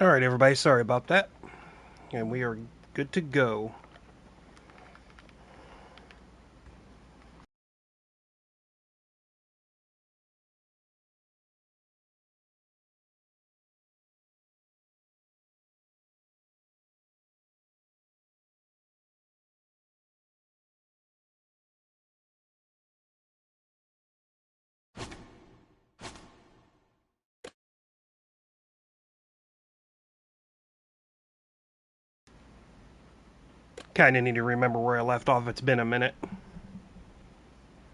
Alright, everybody, sorry about that. And we are good to go. Kinda need to remember where I left off. It's been a minute.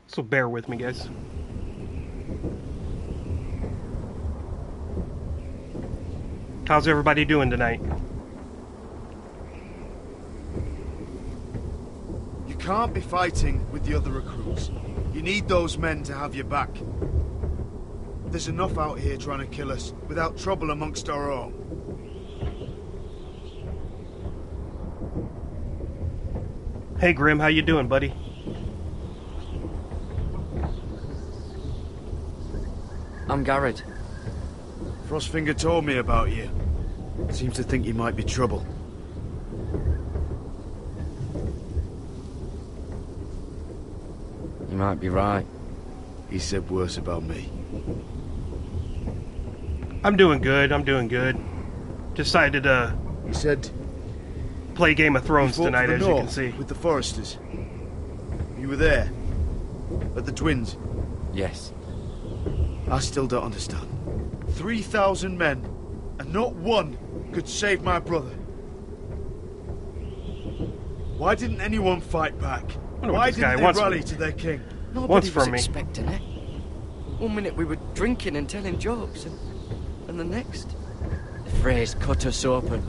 So bear with me, guys. How's everybody doing tonight? You can't be fighting with the other recruits. You need those men to have your back. There's enough out here trying to kill us without trouble amongst our own. Hey, Grim, how you doing, buddy? I'm Garrett. Frostfinger told me about you. Seems to think you might be trouble. You might be right. He said worse about me. I'm doing good, Decided to He said play Game of Thrones you fought tonight, for the as you can North see. with the Forresters. You were there. At the Twins. Yes. I still don't understand. 3,000 men, and not one could save my brother. Why didn't anyone fight back? Why didn't they rally to their king? Nobody was expecting it. 1 minute we were drinking and telling jokes, and the next, the phrase cut us open.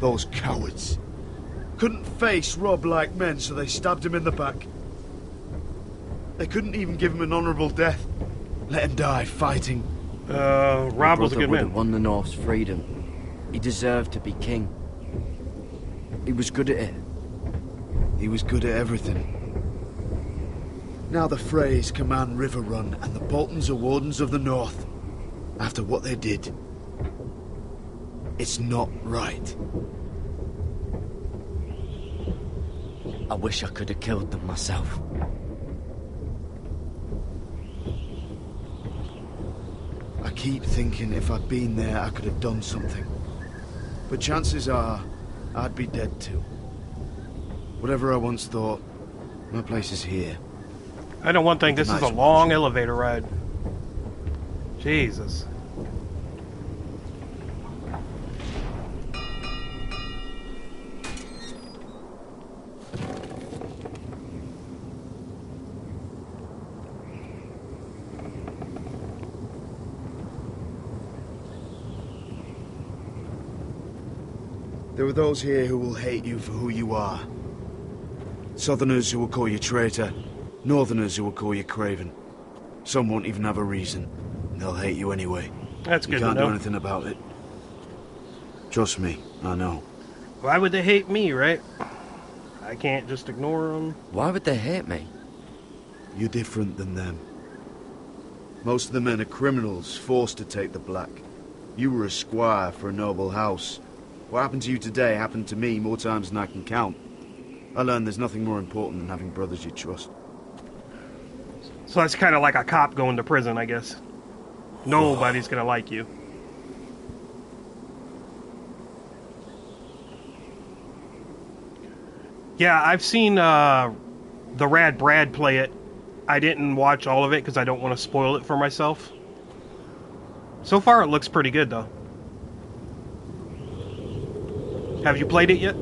Those cowards. Couldn't face Rob like men, so they stabbed him in the back. They couldn't even give him an honourable death. Let him die fighting. Rob was a good would man. have won the North's freedom. He deserved to be king. He was good at it. He was good at everything. Now the Freys command River Run, and the Boltons are Wardens of the North. After what they did. It's not right. I wish I could have killed them myself. I keep thinking if I'd been there, I could have done something. But chances are, I'd be dead too. Whatever I once thought, my place is here. I know one thing, this is a long elevator ride. Jesus. There are those here who will hate you for who you are. Southerners who will call you traitor. Northerners who will call you craven. Some won't even have a reason. They'll hate you anyway. That's good to know. You can't do anything about it. Trust me, I know. Why would they hate me, right? I can't just ignore them. Why would they hate me? You're different than them. Most of the men are criminals, forced to take the black. You were a squire for a noble house. What happened to you today happened to me more times than I can count. I learned there's nothing more important than having brothers you trust. So that's kind of like a cop going to prison, I guess. Nobody's gonna like you. Yeah, I've seen the Rad Brad play it. I didn't watch all of it because I don't want to spoil it for myself. So far, it looks pretty good, though. Have you played it yet?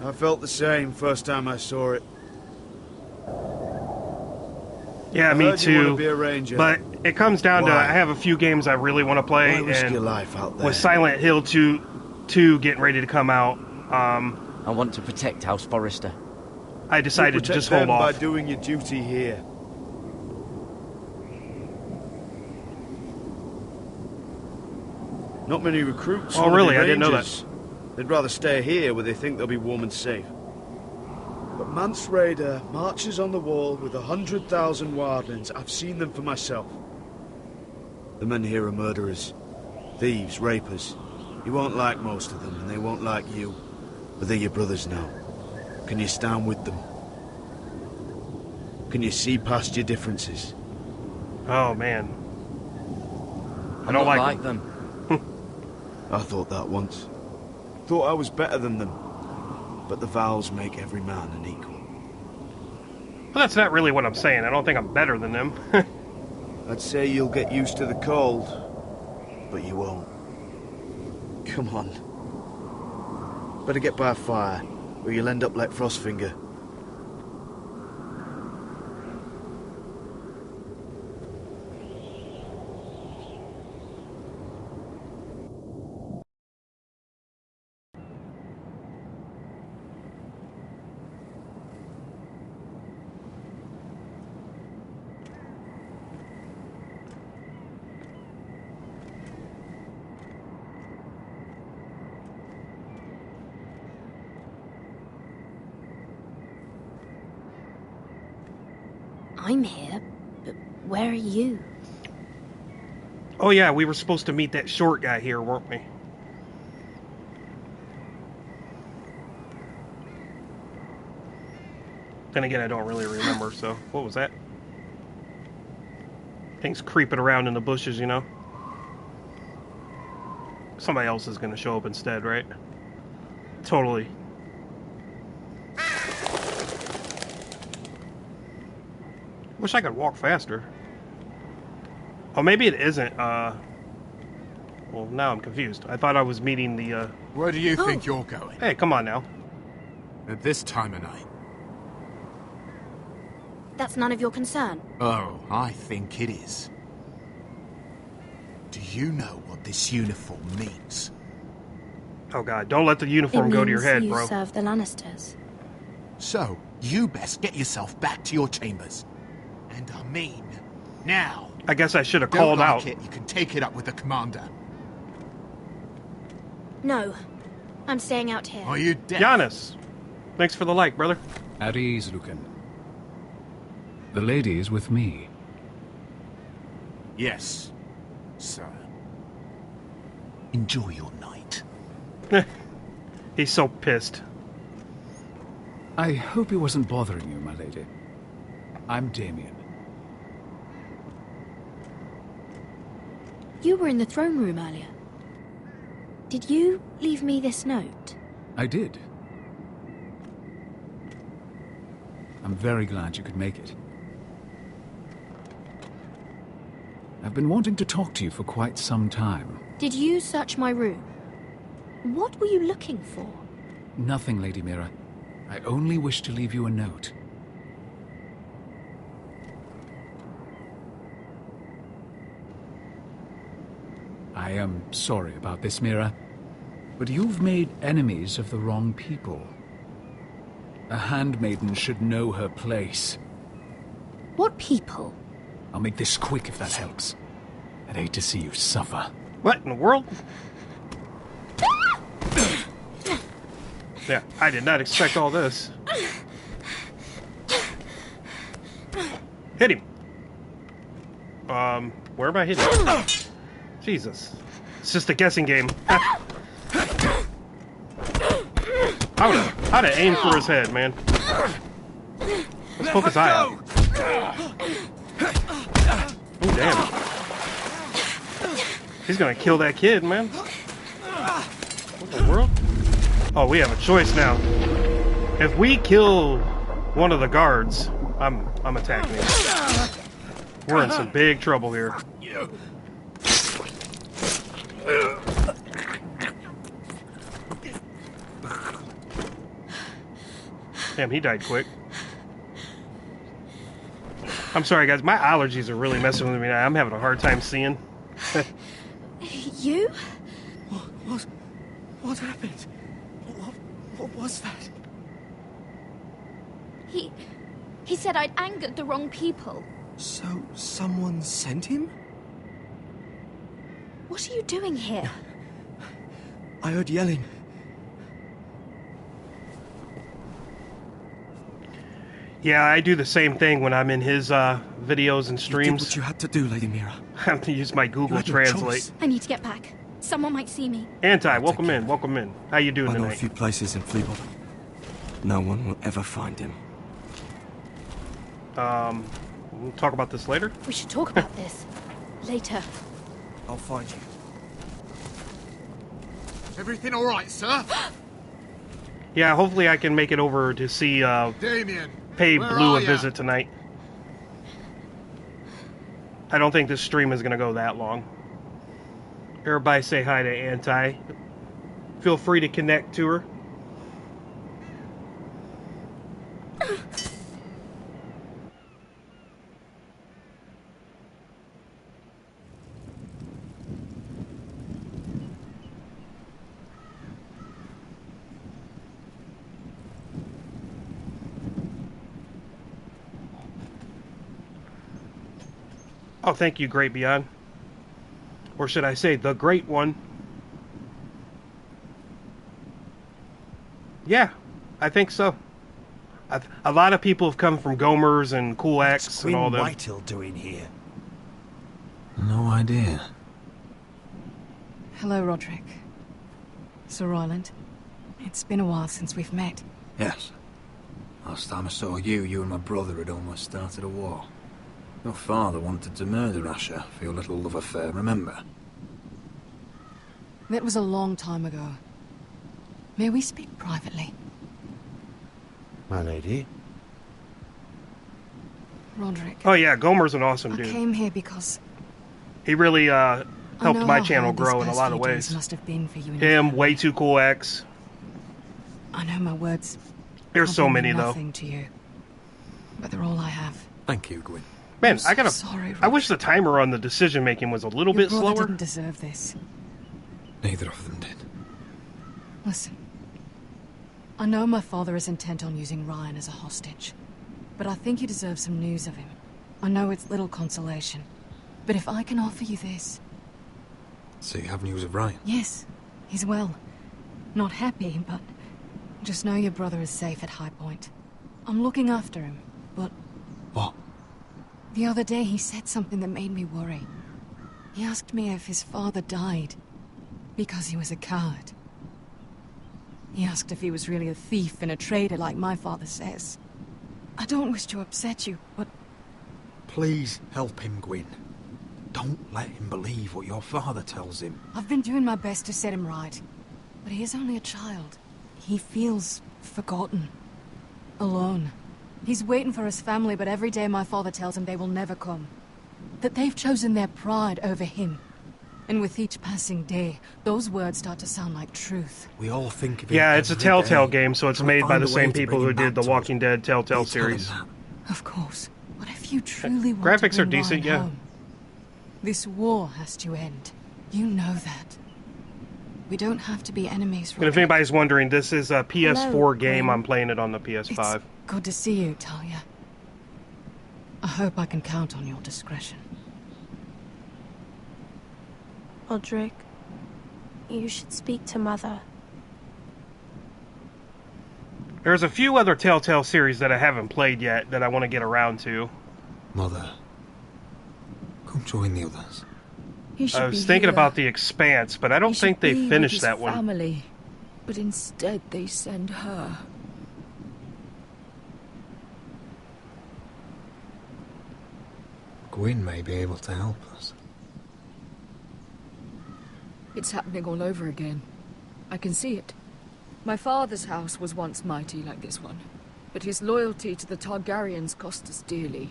I felt the same first time I saw it. Yeah, me too. You want to be a ranger. But it comes down to I have a few games I really want to play, Why risk and your life out there? with Silent Hill 2 getting ready to come out, I want to protect House Forrester. I decided to just hold off. By doing your duty here. Not many recruits. Oh, really? I didn't know that. They'd rather stay here where they think they'll be warm and safe. But Mance Rayder marches on the wall with 100,000 wildlings. I've seen them for myself. The men here are murderers. Thieves, rapers. You won't like most of them, and they won't like you. But they're your brothers now. Can you stand with them? Can you see past your differences? Oh, man. I don't like them. I thought that once. Thought I was better than them. But the vows make every man an equal. Well, that's not really what I'm saying. I don't think I'm better than them. I'd say you'll get used to the cold, but you won't. Come on. Better get by a fire, or you'll end up like Frostfinger. I'm here, but where are you? Oh yeah, we were supposed to meet that short guy here, weren't we? Then again, I don't really remember, so... What was that? Things creeping around in the bushes, you know? Somebody else is gonna show up instead, right? Totally. Wish I could walk faster. Oh, maybe it isn't, well, now I'm confused. I thought I was meeting the, Where do you think you're going? Hey, come on now. At this time of night? That's none of your concern. Oh, I think it is. Do you know what this uniform means? Oh god, don't let the uniform go to your head, bro. You serve the Lannisters. So, you best get yourself back to your chambers. And I mean, now. I guess I should have Don't called like out. it, you can take it up with the commander. No, I'm staying out here. Are you deaf? Giannis, thanks for the like, brother. At ease, Lucan. The lady is with me. Yes, sir. Enjoy your night. He's so pissed. I hope he wasn't bothering you, my lady. I'm Damien. You were in the throne room earlier. Did you leave me this note? I did. I'm very glad you could make it. I've been wanting to talk to you for quite some time. Did you search my room? What were you looking for? Nothing, Lady Mira. I only wish to leave you a note. I am sorry about this, Mira, but you've made enemies of the wrong people. A handmaiden should know her place. What people? I'll make this quick if that helps. I'd hate to see you suffer. What in the world? Yeah, I did not expect all this. Hit him. Where am I hitting? Jesus. It's just a guessing game. How to aim for his head, man. Let's poke his eye out. Oh, damn. He's gonna kill that kid, man. What the world? Oh, we have a choice now. If we kill one of the guards, I'm attacking him. We're in some big trouble here. Damn, he died quick. I'm sorry, guys. My allergies are really messing with me now. I'm having a hard time seeing. You? What happened? What was that? He said I'd angered the wrong people. So, someone sent him? What are you doing here? I heard yelling. Yeah, I do the same thing when I'm in his videos and You did streams. what you had to do, Lady Mira. I have to use my You Google had no Translate. choice. I need to get back. Someone might see me. Anti, welcome in, welcome in. How you doing I know a tonight? few places in Fleabot. No one will ever find him. We'll talk about this later. We should talk about this. Later. I'll find you. Everything all right, sir? Yeah, hopefully I can make it over to see Damien, pay where Blue are a ya? visit tonight. I don't think this stream is gonna go that long. Everybody say hi to Anti. Feel free to connect to her. Oh, thank you, Great Beyond. Or should I say, the Great One. Yeah, I think so. A lot of people have come from Gomers and Cool X and all Queen them. Whitehall doing here? No idea. Hello, Roderick. Sir Royland. It's been a while since we've met. Yes. Last time I saw you and my brother had almost started a war. Your father wanted to murder Asher for your little love affair, remember? That was a long time ago. May we speak privately? My lady? Roderick, Oh yeah, Gomer's an awesome I dude. came here because He really I helped know my how channel hard these grow in a past lot of few days ways. must have been for you and your Him, family. Way Too Cool X. I know my words There's so probably many mean though. nothing to you, but they're all I have. Thank you, Gwyn. Man, I'm so I gotta. sorry, I wish the timer on the decision making was a little Your bit brother slower. didn't deserve this. Neither of them did. Listen, I know my father is intent on using Ryan as a hostage, but I think you deserve some news of him. I know it's little consolation, but if I can offer you this... So you have news of Ryan? Yes, he's well. Not happy, but just know your brother is safe at High Point. I'm looking after him, but What? the other day he said something that made me worry. He asked me if his father died because he was a coward. He asked if he was really a thief and a traitor like my father says. I don't wish to upset you, but Please help him, Gwyn. Don't let him believe what your father tells him. I've been doing my best to set him right. But he is only a child. He feels forgotten. Alone. He's waiting for his family, but every day my father tells him they will never come. That they've chosen their pride over him. And with each passing day, those words start to sound like truth. We all think of him Yeah, it's a every Telltale day. game, so it's Try to made by find the a way same to people bring who him did back the to Walking us. Dead Telltale We'll tell him series. that. Of course. But if you truly want graphics to are bring decent, Ryan yeah. home, this war has to end. You know that. We don't have to be enemies, And if Roderick. anybody's wondering, this is a PS4 Hello, game. Gwen. I'm playing it on the PS5. It's good to see you, Talia. I hope I can count on your discretion. Roderick, you should speak to Mother. There's a few other Telltale series that I haven't played yet that I want to get around to. Mother, come join the others. He should I was be thinking here. about The Expanse, but I don't He think should they be with finished his that one. family, but instead they send her. Gwyn may be able to help us. It's happening all over again. I can see it. My father's house was once mighty like this one, but his loyalty to the Targaryens cost us dearly.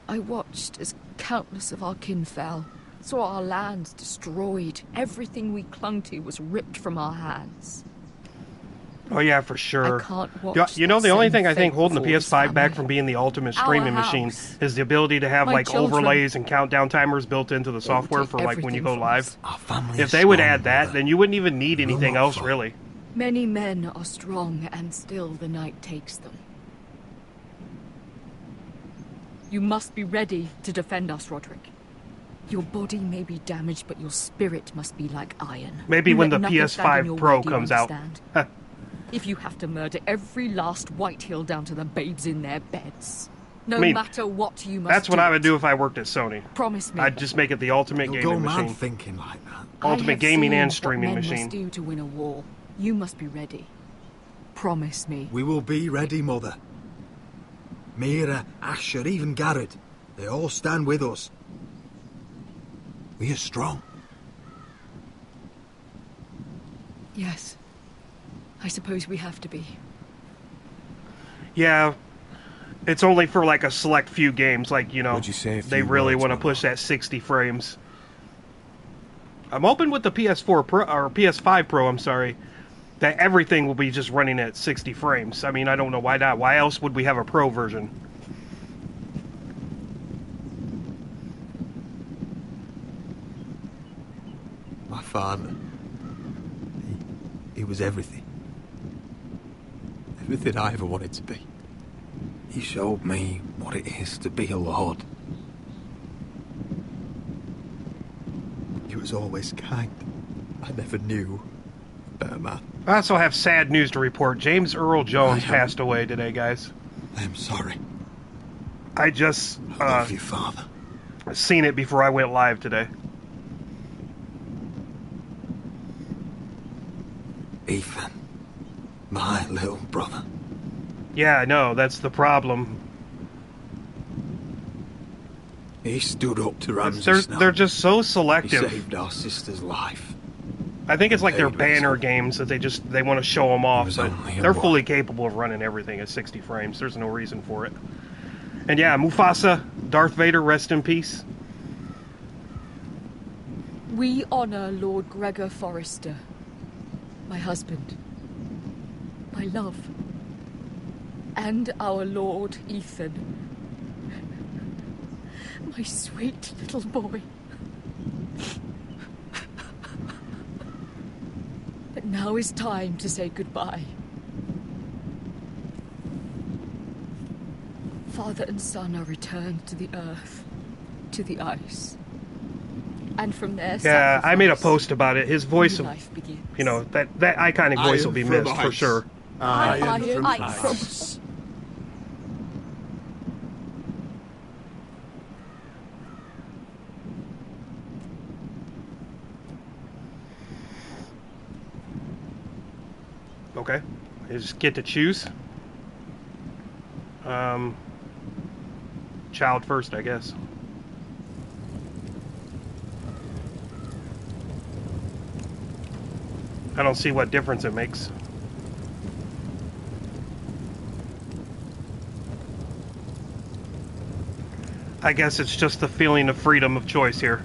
I watched as countless of our kin fell, saw our lands destroyed, everything we clung to was ripped from our hands. Oh yeah, for sure. I can't watch Yeah, you know, that the only same thing I think fate holding the before this PS5 back family. from being the ultimate Our streaming machine house. is the ability to have My like children. overlays and countdown timers built into the They will software take for like when you everything go from live. us. Our family If is they would strong, add that, Mother. then you wouldn't even need We'll anything not else, fall. really. Many men are strong, and still the night takes them. You must be ready to defend us, Roderick. Your body may be damaged, but your spirit must be like iron. Maybe You when let the nothing stand in PS5 your Pro way, do you comes out. understand? If you have to murder every last Whitehill down to the babes in their beds. No I mean, matter what, you must that's what do I would it. do if I worked at Sony. Promise me. I'd just make it the ultimate You'll gaming go mad machine. thinking like that. Ultimate I have gaming seen and what streaming men machine. must do to win a war. You must be ready. Promise me. We will be ready, Mother. Mira, Asher, even Garrett. They all stand with us. We are strong. Yes. I suppose we have to be. Yeah, it's only for like a select few games, like, you know, Would you say a they few really words, want to my push lord? that 60 frames. I'm hoping with the PS4 Pro, or PS5 Pro, I'm sorry, that everything will be just running at 60 frames. I mean, I don't know why not. Why else would we have a Pro version? My father. He was everything. Everything I ever wanted to be. He showed me what it is to be a lord. He was always kind. I never knew a better man. I also have sad news to report. James Earl Jones I am- passed away today, guys. I am sorry. I just I love you, Father. seen it before I went live today. Ethan. My little brother. Yeah, I know, that's the problem. He stood up to Ramsay They're, Snow. they're just so He selective. saved our sister's life. I think it's like their Paid with his banner own. games that they want to show them off, was but only a they're boy. fully capable of running everything at 60 frames. There's no reason for it. And yeah, Mufasa, Darth Vader, rest in peace. We honor Lord Gregor Forrester. My husband. My love. And our Lord Ethan. My sweet little boy. But now is time to say goodbye. Father and son are returned to the earth, to the ice. And from there, Yeah, I made a post about it. His voice, new life begins. you know, that iconic voice will be missed for sure. I am Iron from ice. ice. Okay, I just get to choose. Child first, I guess. I don't see what difference it makes. I guess it's just the feeling of freedom of choice here.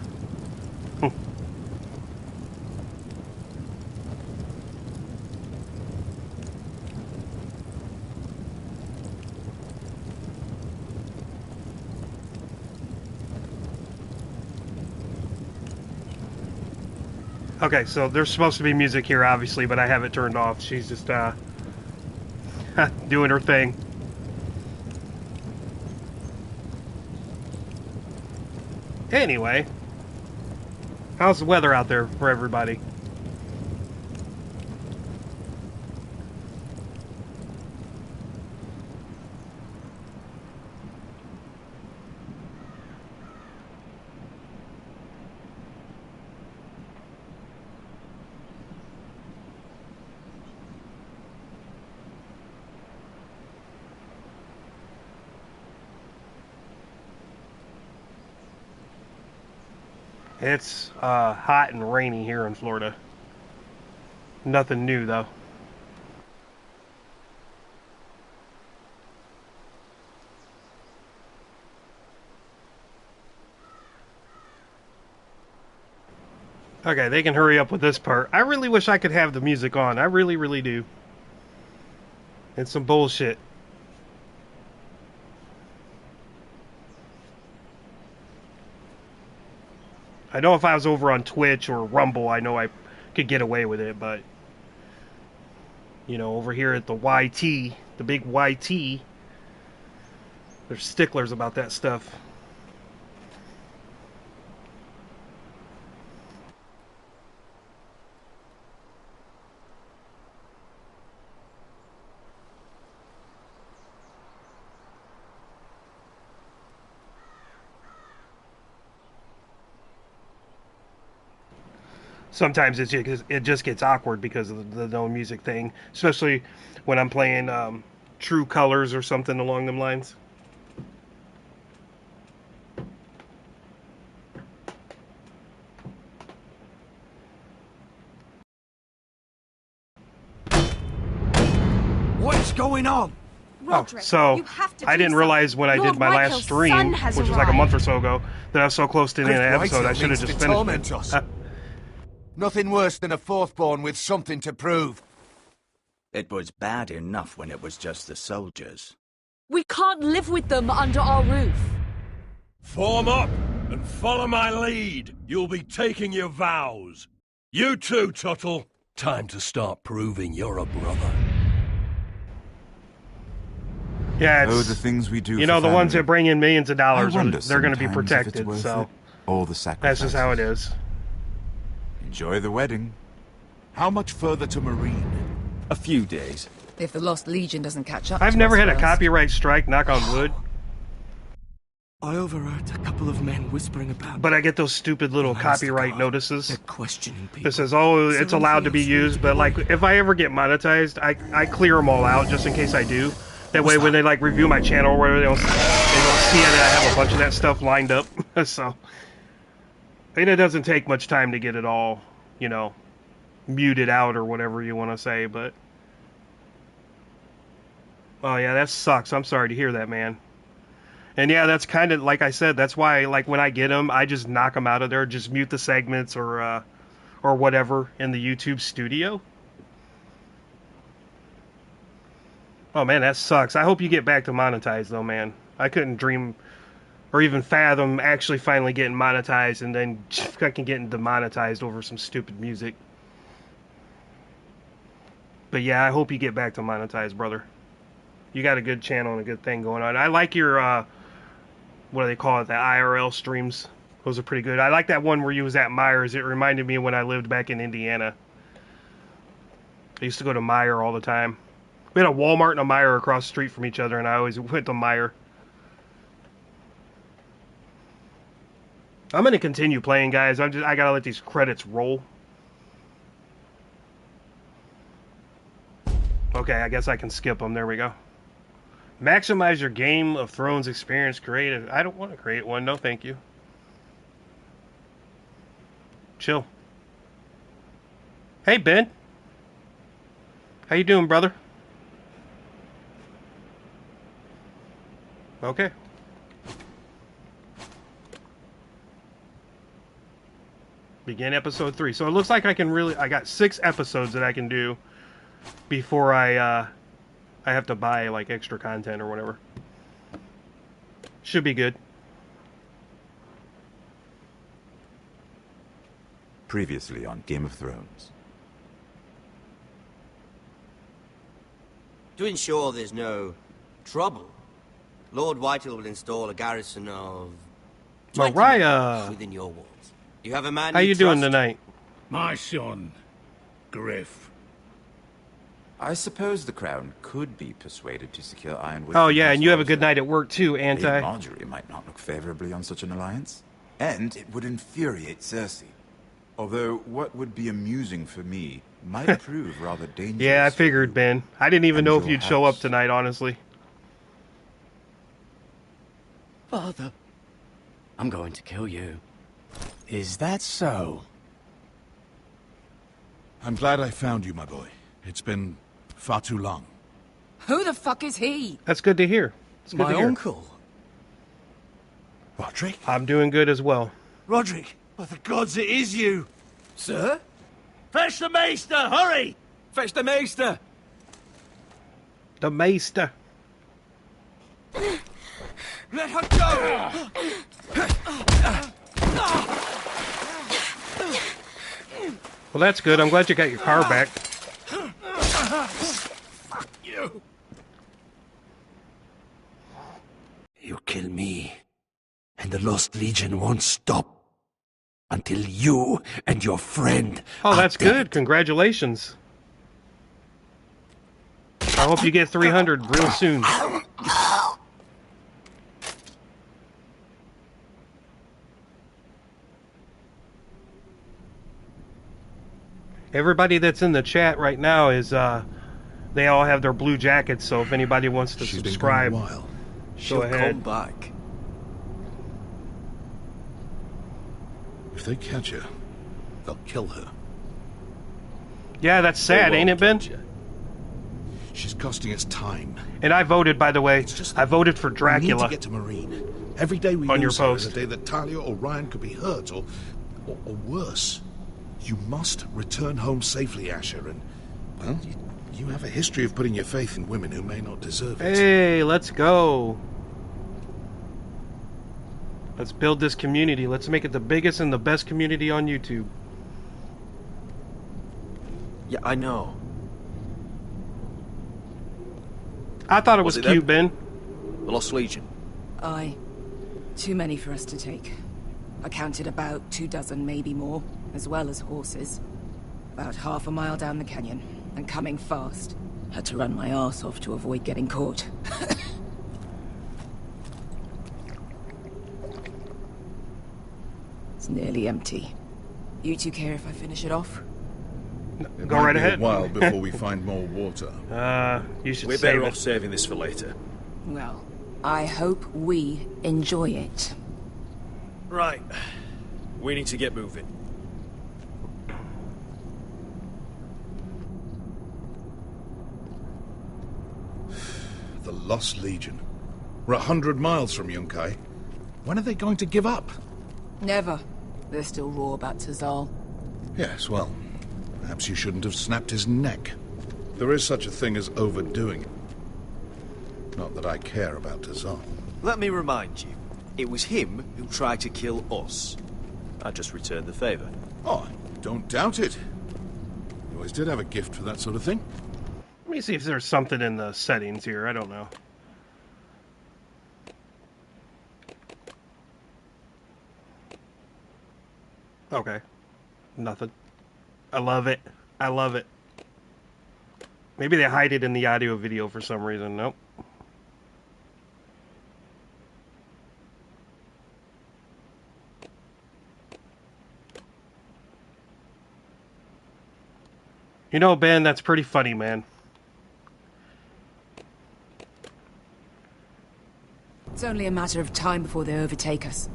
Okay, so there's supposed to be music here, obviously, but I have it turned off. She's just, doing her thing. Anyway, how's the weather out there for everybody? It's hot and rainy here in Florida. Nothing new, though. Okay, they can hurry up with this part. I really wish I could have the music on. I really, really do. It's some bullshit. I know if I was over on Twitch or Rumble, I know I could get away with it, but you know, over here at the YT, the big YT, they're sticklers about that stuff. sometimes it just gets awkward because of the no music thing, especially when I'm playing True Colors or something along them lines. What's going on? Roderick, so you have to I do didn't realize when I Lord did my last Michael's stream, son which has was like a month or arrived. so ago, that I was so close to the end of the episode, I should have just finished it. Nothing worse than a fourthborn with something to prove. It was bad enough when it was just the soldiers. We can't live with them under our roof. Form up and follow my lead. You'll be taking your vows. You too, Tuttle. Time to start proving you're a brother. Yeah, it's, the things we do. You know, the ones that bring in millions of dollars, they're going to be sometimes if protected, it's worth so it, or the that's sacrifices. just how it is. Enjoy the wedding. How much further to Marine? A few days. If the Lost Legion doesn't catch up I've to never us had a first. copyright strike, knock on wood, I overheard a couple of men whispering about. but I get those stupid little copyright notices They're questioning people. that says, oh, it's allowed to be used, but like, if I ever get monetized, I clear them all out just in case I do. That way, when they like review my channel or whatever, they don't see that I have a bunch of that stuff lined up. So, and it doesn't take much time to get it all, you know, muted out or whatever you want to say, but... Oh yeah, that sucks. I'm sorry to hear that, man. And yeah, that's kind of, like I said, that's why, like, when I get them, I just knock them out of there, just mute the segments or whatever in the YouTube studio. Oh man, that sucks. I hope you get back to monetize though, man. I couldn't dream or even fathom actually finally getting monetized and then fucking getting demonetized over some stupid music. But yeah, I hope you get back to monetize, brother. You got a good channel and a good thing going on. I like your, what do they call it, the IRL streams. Those are pretty good. I like that one where you was at Myers. It reminded me of when I lived back in Indiana. I used to go to Meijer all the time. We had a Walmart and a Meijer across the street from each other, and I always went to Meijer. I'm going to continue playing, guys. I got to let these credits roll. Okay, I guess I can skip them. There we go. Maximize your Game of Thrones experience. Creative. I don't want to create one. No, thank you. Chill. Hey, Ben. How you doing, brother? Okay. Begin episode 3. So it looks like I got 6 episodes that I can do before I have to buy like extra content or whatever. Should be good. Previously on Game of Thrones. To ensure there's no trouble, Lord Whitehall will install a garrison of 20 Mariah within your walls. You have a man. How you doing tonight? My son, Griff. I suppose the Crown could be persuaded to secure Ironwood. Oh yeah, and you have a good night at work too, Anti. Lady Marjorie might not look favorably on such an alliance, and it would infuriate Cersei. Although what would be amusing for me might prove rather dangerous. Yeah, I figured, Ben. I didn't even know if you'd show up tonight, honestly. Father, I'm going to kill you. Is that so? I'm glad I found you, my boy. It's been far too long. Who the fuck is he? That's good to hear. It's good My to hear. uncle. Roderick? I'm doing good as well. Roderick, by the gods, it is you! Sir? Fetch the Maester, hurry! Fetch the Maester! The Maester. Let her go! Well, that's good. I'm glad you got your car back. Fuck you! You kill me, and the Lost Legion won't stop until you and your friend. Oh, that's good. Congratulations. I hope you get 300 real soon. Everybody that's in the chat right now is, they all have their blue jackets, so if anybody wants to subscribe, She'll go ahead. come back. If they catch her, they'll kill her. Yeah, that's sad, ain't it, Ben? She's costing us time. And I voted, by the way. I voted for We need Dracula. to get to Marine. Every day we On your lose her is post. a day that Talia or Ryan could be hurt, or worse. You must return home safely, Asher, and, well, you have a history of putting your faith in women who may not deserve it. Hey, let's go. Let's build this community. Let's make it the biggest and the best community on YouTube. Yeah, I know. I thought it was it cute, them? Ben. The Lost Legion. Aye. Too many for us to take. I counted about 24, maybe more, as well as horses. About half a mile down the canyon, and coming fast. Had to run my arse off to avoid getting caught. It's nearly empty. You two care if I finish it off? It Go might right be ahead. a while before we find more water. You should We're save better it. off saving this for later. Well, I hope we enjoy it. Right. We need to get moving. The Lost Legion. We're 100 miles from Yunkai. When are they going to give up? Never. They're still raw about Tazal. Yes, well, perhaps you shouldn't have snapped his neck. There is such a thing as overdoing it. Not that I care about Tazal. Let me remind you, it was him who tried to kill us. I just returned the favor. Oh, don't doubt it. You always did have a gift for that sort of thing. Let me see if there's something in the settings here. I don't know. Okay. Nothing. I love it. I love it. Maybe they hide it in the audio video for some reason. Nope. You know, Ben, that's pretty funny, man. It's only a matter of time before they overtake us.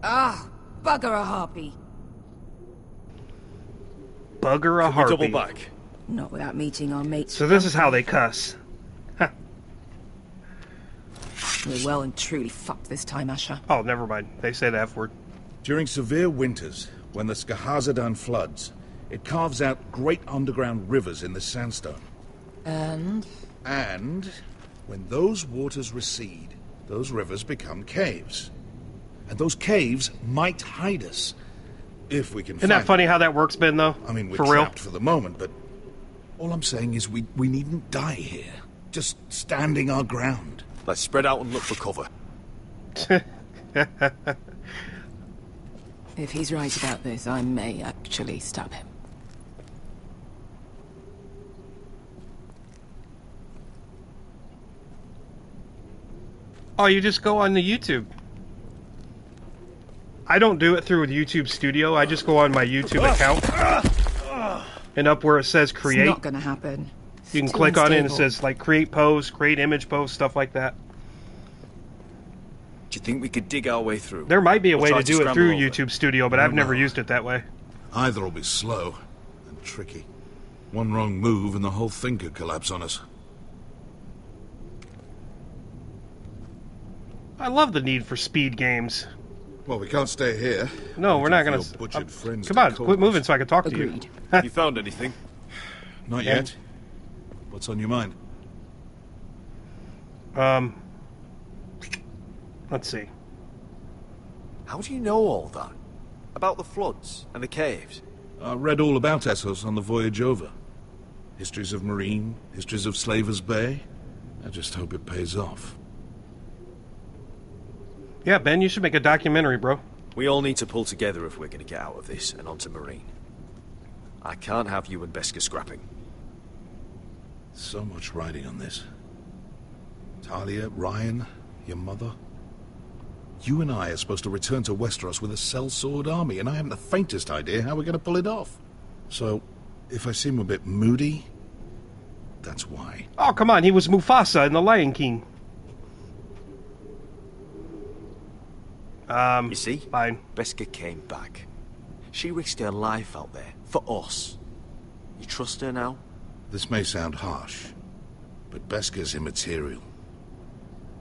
Ah, bugger a harpy. Bugger a Can we harpy. double back? Not without meeting our mates. So this is how they cuss. We're well and truly fucked this time, Asher. Oh, never mind. They say the F word. During severe winters, when the Skahazadan floods, it carves out great underground rivers in the sandstone. And? And when those waters recede, those rivers become caves. And those caves might hide us, if we can Isn't find that funny how that works, Ben, though? I mean, we're for real. trapped for the moment, but all I'm saying is we needn't die here. Just standing our ground. Let's spread out and look for cover. If he's right about this, I may actually stab him. Oh, you just go on the YouTube. I don't do it through YouTube Studio. I just go on my YouTube account. And up where it says create, It's not gonna happen. you can Too click on it and it unstable. says like create post, create image post, stuff like that. Do you think we could dig our way through? There might be a Or way try to do it scramble through over? YouTube Studio, but I I've don't never know. used it that way. Either will be slow and tricky. One wrong move and the whole thing could collapse on us. I love the need for speed games. Well, we can't stay here. No, we're not Waiting gonna. for your butchered friends Come to on, call quit us. moving so I can talk to you. Agreed. You found anything? Not yet. What's on your mind? Let's see. How do you know all that? About the floods and the caves? I read all about Essos on the voyage over. Histories of Marine, histories of Slaver's Bay. I just hope it pays off. Yeah, Ben, you should make a documentary, bro. We all need to pull together if we're going to get out of this and onto Marine. I can't have you and Beskar scrapping. So much riding on this. Talia, Ryan, your mother. You and I are supposed to return to Westeros with a sellsword army, and I haven't the faintest idea how we're going to pull it off. So, if I seem a bit moody, that's why. Oh, come on, he was Mufasa in The Lion King. You see? Fine. Beskha came back. She risked her life out there, for us. You trust her now? This may sound harsh, but Beskha's immaterial.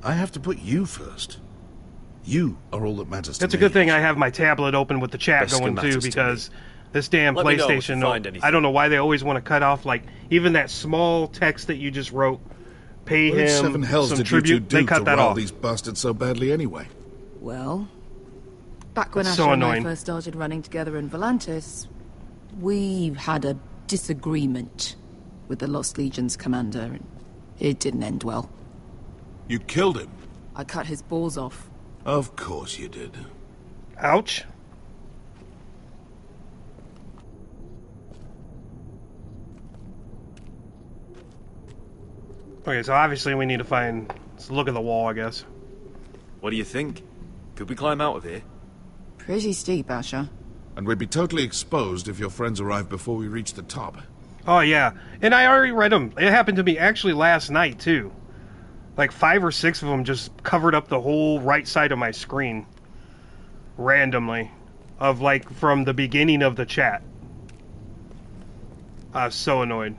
I have to put you first. You are all that matters to me. It's a good thing I have my tablet open with the chat Beskha going too, because this damn Let me know if you PlayStation, find anything. I don't know why they always want to cut off, like, even that small text that you just wrote, pay What him seven hells some did you two tribute, do they cut to that rile off. these bastards so badly anyway? Well, back when That's Asher so and I annoying. first started running together in Volantis, we had a disagreement with the Lost Legion's commander, and it didn't end well. You killed him? I cut his balls off. Of course you did. Ouch. Okay, so obviously we need to find... Let's look at the wall, I guess. What do you think? Could we climb out of here? Pretty steep, Asher. And we'd be totally exposed if your friends arrived before we reached the top. Oh, yeah. And I already read them. It happened to me actually last night, too. Like 5 or 6 of them just covered up the whole right side of my screen. Randomly. Of, like, from the beginning of the chat. I was so annoyed.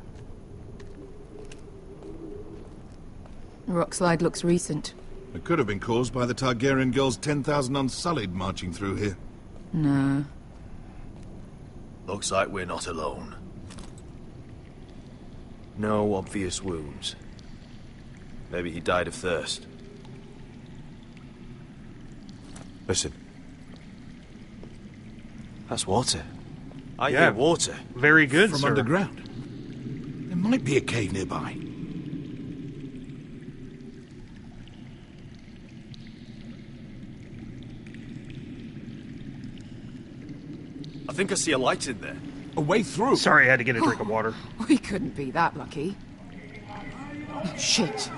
The rock slide looks recent. It could have been caused by the Targaryen girls 10,000 Unsullied marching through here. No. Looks like we're not alone. No obvious wounds. Maybe he died of thirst. Listen. That's water. I hear water. Very good, From sir. underground. There might be a cave nearby. I think I see a light in there. A way through. Sorry, I had to get a drink of water. We couldn't be that lucky. Oh, shit.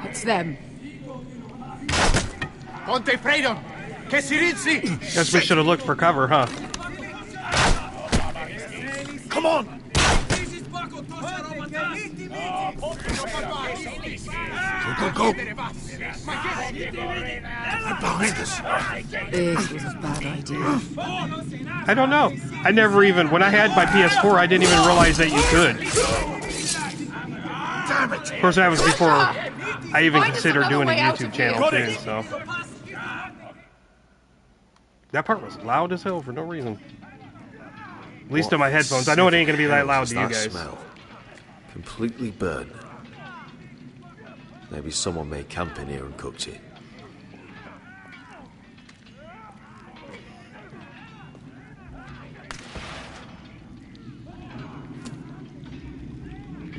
It's them. Ponte Freedom! Kesiritsi! Guess we should have looked for cover, huh? Come on! Go, go, go! They're behind us. This was a bad idea. I don't know. I never even... When I had my PS4, I didn't even realize that you could. Damn it! Of course, that was before I even considered doing a YouTube channel, too, so... That part was loud as hell for no reason. At least on my headphones. I know it ain't gonna be that loud to you guys. Smell? Completely burnt. Maybe someone made camp in here and cooked it.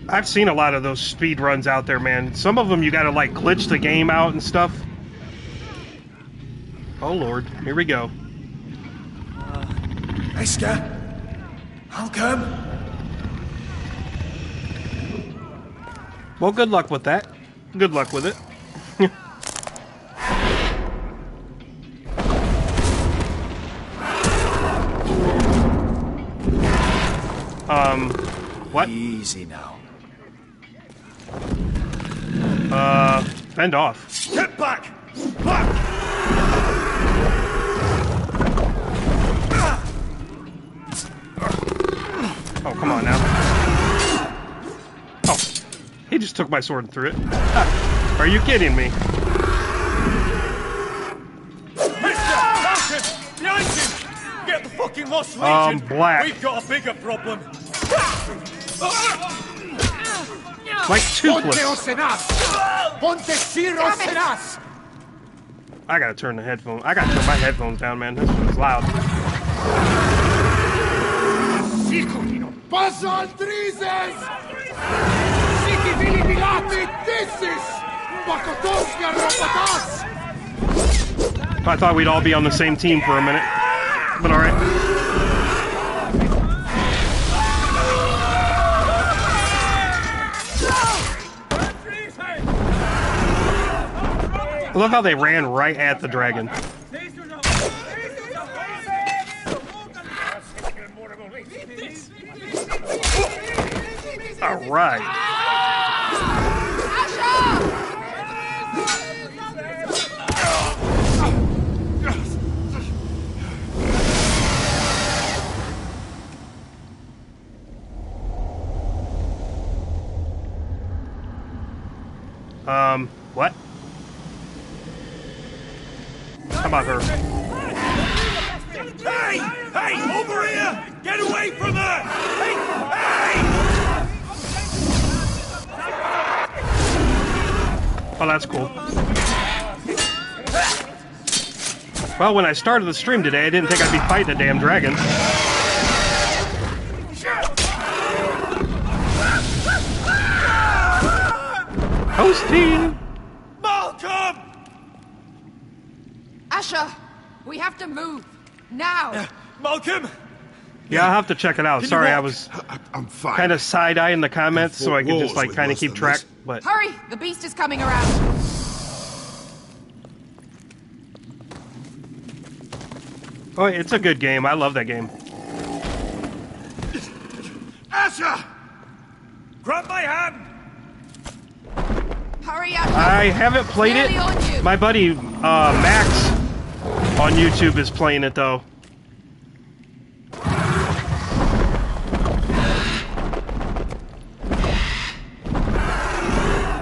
I've seen a lot of those speed runs out there, man. Some of them you gotta, like, glitch the game out and stuff. Oh, Lord. Here we go. Beskha, I'll come. Well, good luck with that. Good luck with it. What? Easy now. Fend off. Get back! Back! Oh, come on now. Oh, he just took my sword and threw it. Ah, are you kidding me? Behind him! Get the fucking Lost Legion! Black. We've got a bigger problem. Like toothless. Ponte Ciros en us! I gotta turn the headphones. I gotta turn my headphones down, man. This one's loud. Paso Altrizes! Siki Vili Pilati Thesis! Bakotoska Ropatas! I thought we'd all be on the same team for a minute. But alright. I love how they ran right at the dragon. All right. What? How about her? Hey! Hey! Over here! Get away from her! Hey! Hey! Oh, that's cool. Well, when I started the stream today, I didn't think I'd be fighting a damn dragon. Hosting! Malcolm! Asher, we have to move. Now! Malcolm! Yeah, I'll have to check it out. Sorry, I was I'm fine. kind of side-eyeing the comments so I could just like kind of keep track. But Hurry! The beast is coming around. oh, it's a good game. I love that game. Asher! Grab my hand! Hurry up! I haven't played it. My buddy Max on YouTube is playing it though.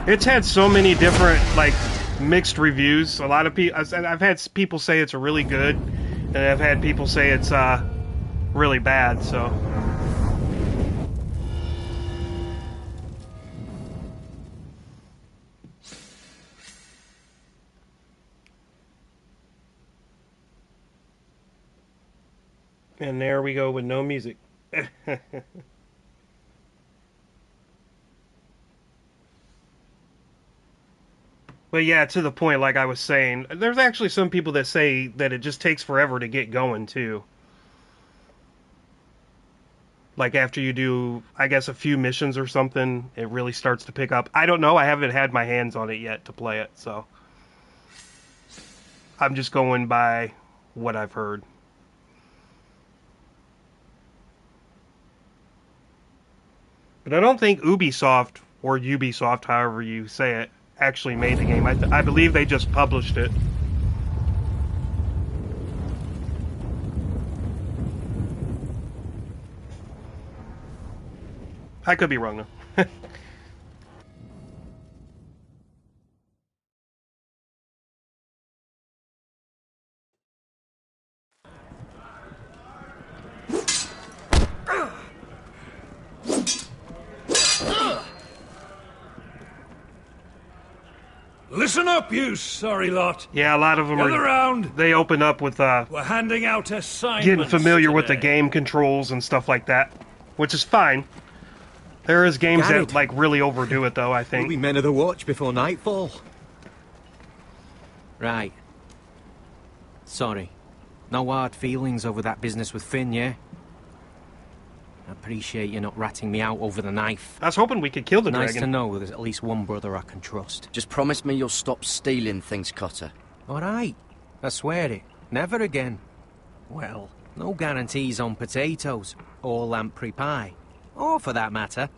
It's had so many different like mixed reviews. A lot of people, I've had people say it's really good, and I've had people say it's really bad. So. And there we go with no music. But yeah, to the point, like I was saying, there's actually some people that say that it just takes forever to get going, too. Like after you do, I guess, a few missions or something, it really starts to pick up. I don't know, I haven't had my hands on it yet to play it, so. I'm just going by what I've heard. But I don't think Ubisoft, or Ubisoft, however you say it, actually made the game. I believe they just published it. I could be wrong, though. Listen up, you sorry lot. Yeah, a lot of them Gather are. round. They open up with We're handing out assignments. getting familiar with the today. game controls and stuff like that, which is fine. There is games Garrett. that like really overdo it, though. I think. We'll be men of the watch before nightfall. Right. Sorry. No hard feelings over that business with Finn, yeah? I appreciate you not ratting me out over the knife. I was hoping we could kill the Nice dragon. to know there's at least one brother I can trust. Just promise me you'll stop stealing things, Cotter. All right. I swear it. Never again. Well, no guarantees on potatoes or lamprey pie. Or for that matter.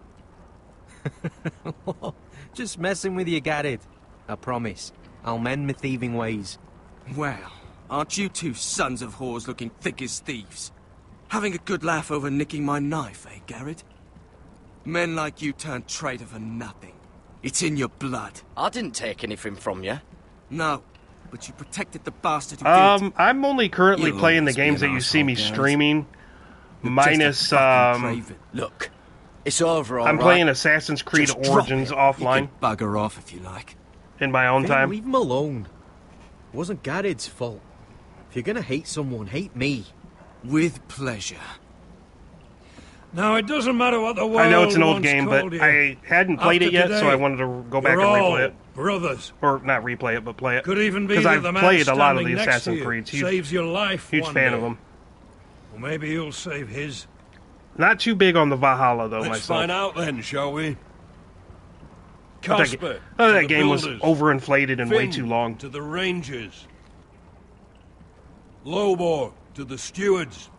Just messing with you, Garrett. I promise. I'll mend my thieving ways. Well, aren't you two sons of whores looking thick as thieves? Having a good laugh over nicking my knife, eh, Garrett? Men like you turn traitor for nothing. It's in your blood. I didn't take anything from you. No, but you protected the bastard who did. I'm only currently You'll playing the always be games an that you see me arsehole, Garrett. streaming, You're minus just a fucking craven. Look, it's over, all I'm right? playing Assassin's Creed Just drop Origins it. offline You can bugger off if you like. in my own Finn, time. leave him alone. It wasn't Garrett's fault. If you're gonna hate someone, hate me. With pleasure. Now, it doesn't matter what the world I know it's an old once game, but called you. I hadn't played it After yet, so today, I wanted to go back you're and all replay it. brothers. Or not replay it, but play it. Could even be Because that I've the man played a lot of standing the next Assassin's to you Creeds. saves your life Huge one fan day. of them. Well, maybe you'll save his. Not too big on the Valhalla, though, Let's myself. find out then, shall we? I thought Casper, that to game the was builders. overinflated and way Finn too long. to the rangers. Lobor to the stewards.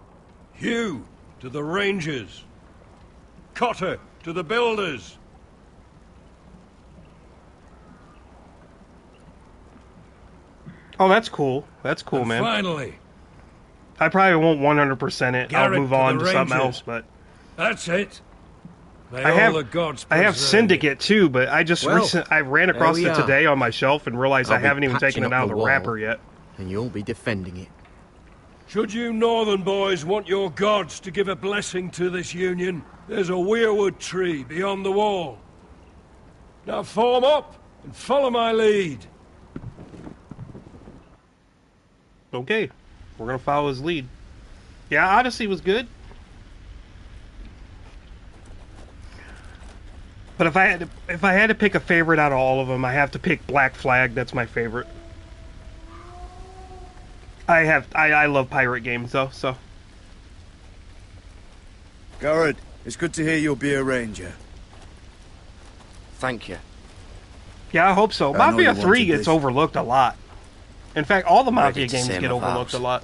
Hugh to the rangers. Cotter to the builders. Oh, that's cool. That's cool, And man. finally, I probably won't 100% it. I'll Garrett move to on the to something Rangers. else, but that's it. May I all have the gods I have preserve Syndicate too, but I just Well, I ran across there we it are. today on my shelf and realized I'll I be haven't even patching taken it up out of the the wall. wrapper yet. And you'll be defending it. Should you northern boys want your gods to give a blessing to this union, there's a weirwood tree beyond the wall. Now form up and follow my lead. Okay, we're gonna follow his lead. Yeah, Odyssey was good, but if I had to pick a favorite out of all of them, I have to pick Black Flag. That's my favorite. I love pirate games though, so. Garrett, it's good to hear you'll be a ranger. Thank you. Yeah, I hope so. I know Mafia you 3 wanted gets this. overlooked a lot. In fact, all the Mafia Ready to games say get my overlooked vows. a lot.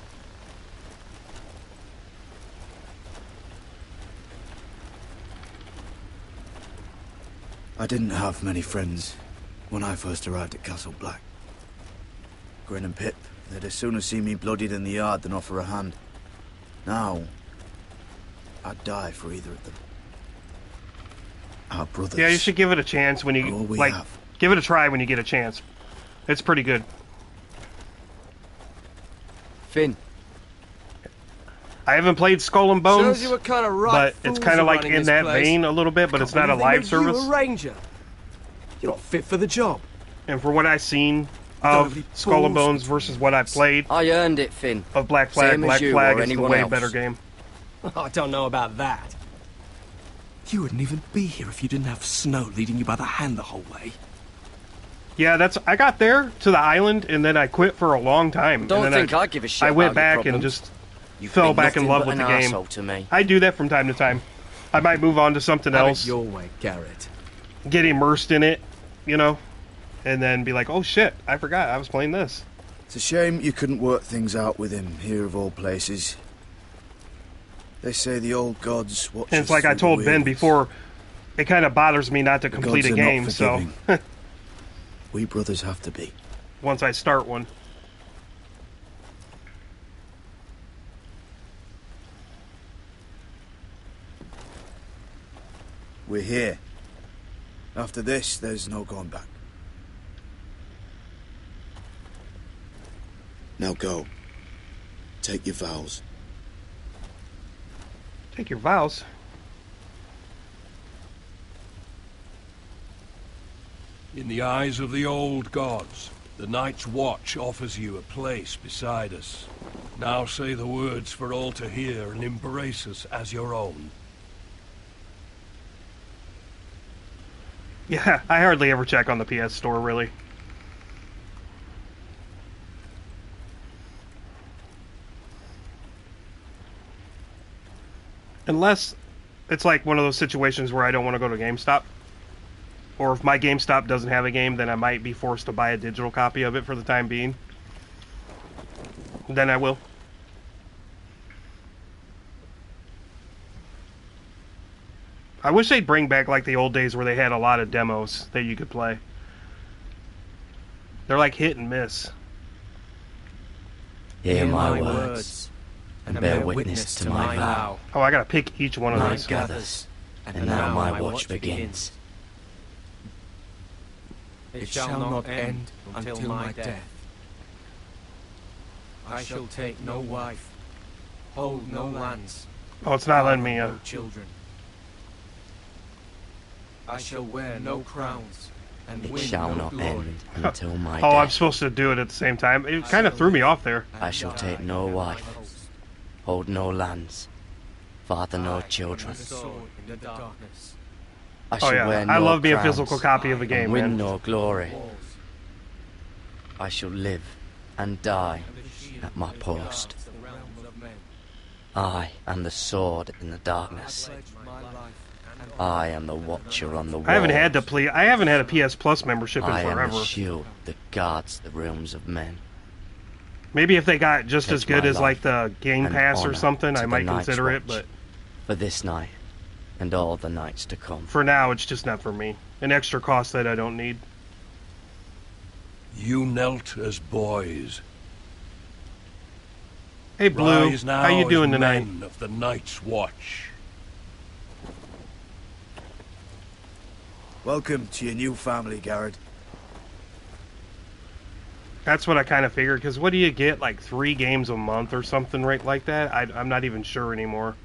I didn't have many friends when I first arrived at Castle Black. Grin and Pip, they'd as soon have seen me bloodied in the yard than offer a hand. Now, I'd die for either of them. Our brothers. Yeah, you should give it a chance when you All we like. have. Give it a try when you get a chance. It's pretty good. Finn. I haven't played Skull and Bones, Shows you what kind of right but it's fools kind are of like running in this that place. vein a little bit, but it's not a Can't live believe they made service. you a ranger. You're not fit for the job. And for what I've seen of Dirty Skull and balls Bones versus what I've played I earned it, Finn. of Black Flag, Same as Black you Flag or is the anyone way else. better game. I don't know about that. You wouldn't even be here if you didn't have Snow leading you by the hand the whole way. Yeah, I got there to the island and then I quit for a long time. Don't and then think I give a shit I went about your back and problems. just You've fell been back in nothing love but with the an game. arsehole to me. I do that from time to time. I might move on to something Have else, it your way, Garrett. get immersed in it, you know, and then be like, oh shit, I forgot I was playing this. It's a shame you couldn't work things out with him here of all places. They say the old gods watch And it's like I told Ben before, it kind of bothers me not to complete a game, so we brothers have to be. once I start one. We're here. After this, there's no going back. Now go. Take your vows. Take your vows. In the eyes of the old gods, the Night's Watch offers you a place beside us. Now say the words for all to hear and embrace us as your own. Yeah, I hardly ever check on the PS Store, really. Unless it's like one of those situations where I don't want to go to GameStop. Or if my GameStop doesn't have a game, then I might be forced to buy a digital copy of it for the time being. Then I will. I wish they'd bring back like the old days where they had a lot of demos that you could play. They're like hit and miss. Hear my words, and bear witness to my vow. Oh, I gotta pick each one of Night these. gathers, and now my watch begins. It shall not end until my death. I shall take no wife, hold no lands. Oh, it's not letting me. No children. I shall wear no crowns, and It win shall no not glory. end until my Oh, I'm death. supposed to do it at the same time. It kind of threw me off there. I shall take no wife, hold no lands, father no children. Sword in the darkness. I Oh shall yeah, wear no I love being a crowns, physical copy of a game, and win man. no glory. I shall live and die at my post. I am the sword in the darkness. I am the watcher on the wall. I haven't had a PS Plus membership in I am forever. the shield that guards the realms of men. Maybe if they got just as Pledge good my as like the Game and Pass or honor something, to I the might Night's consider it. Watch. But For this night, and all the nights to come. For now, it's just not for me. An extra cost that I don't need. You knelt as boys. Hey, Blue. Rise now How you doing as tonight? men of the Night's Watch. Welcome to your new family, Garrett. That's what I kind of figured, because what do you get, like 3 games a month or something right like that? I'm not even sure anymore.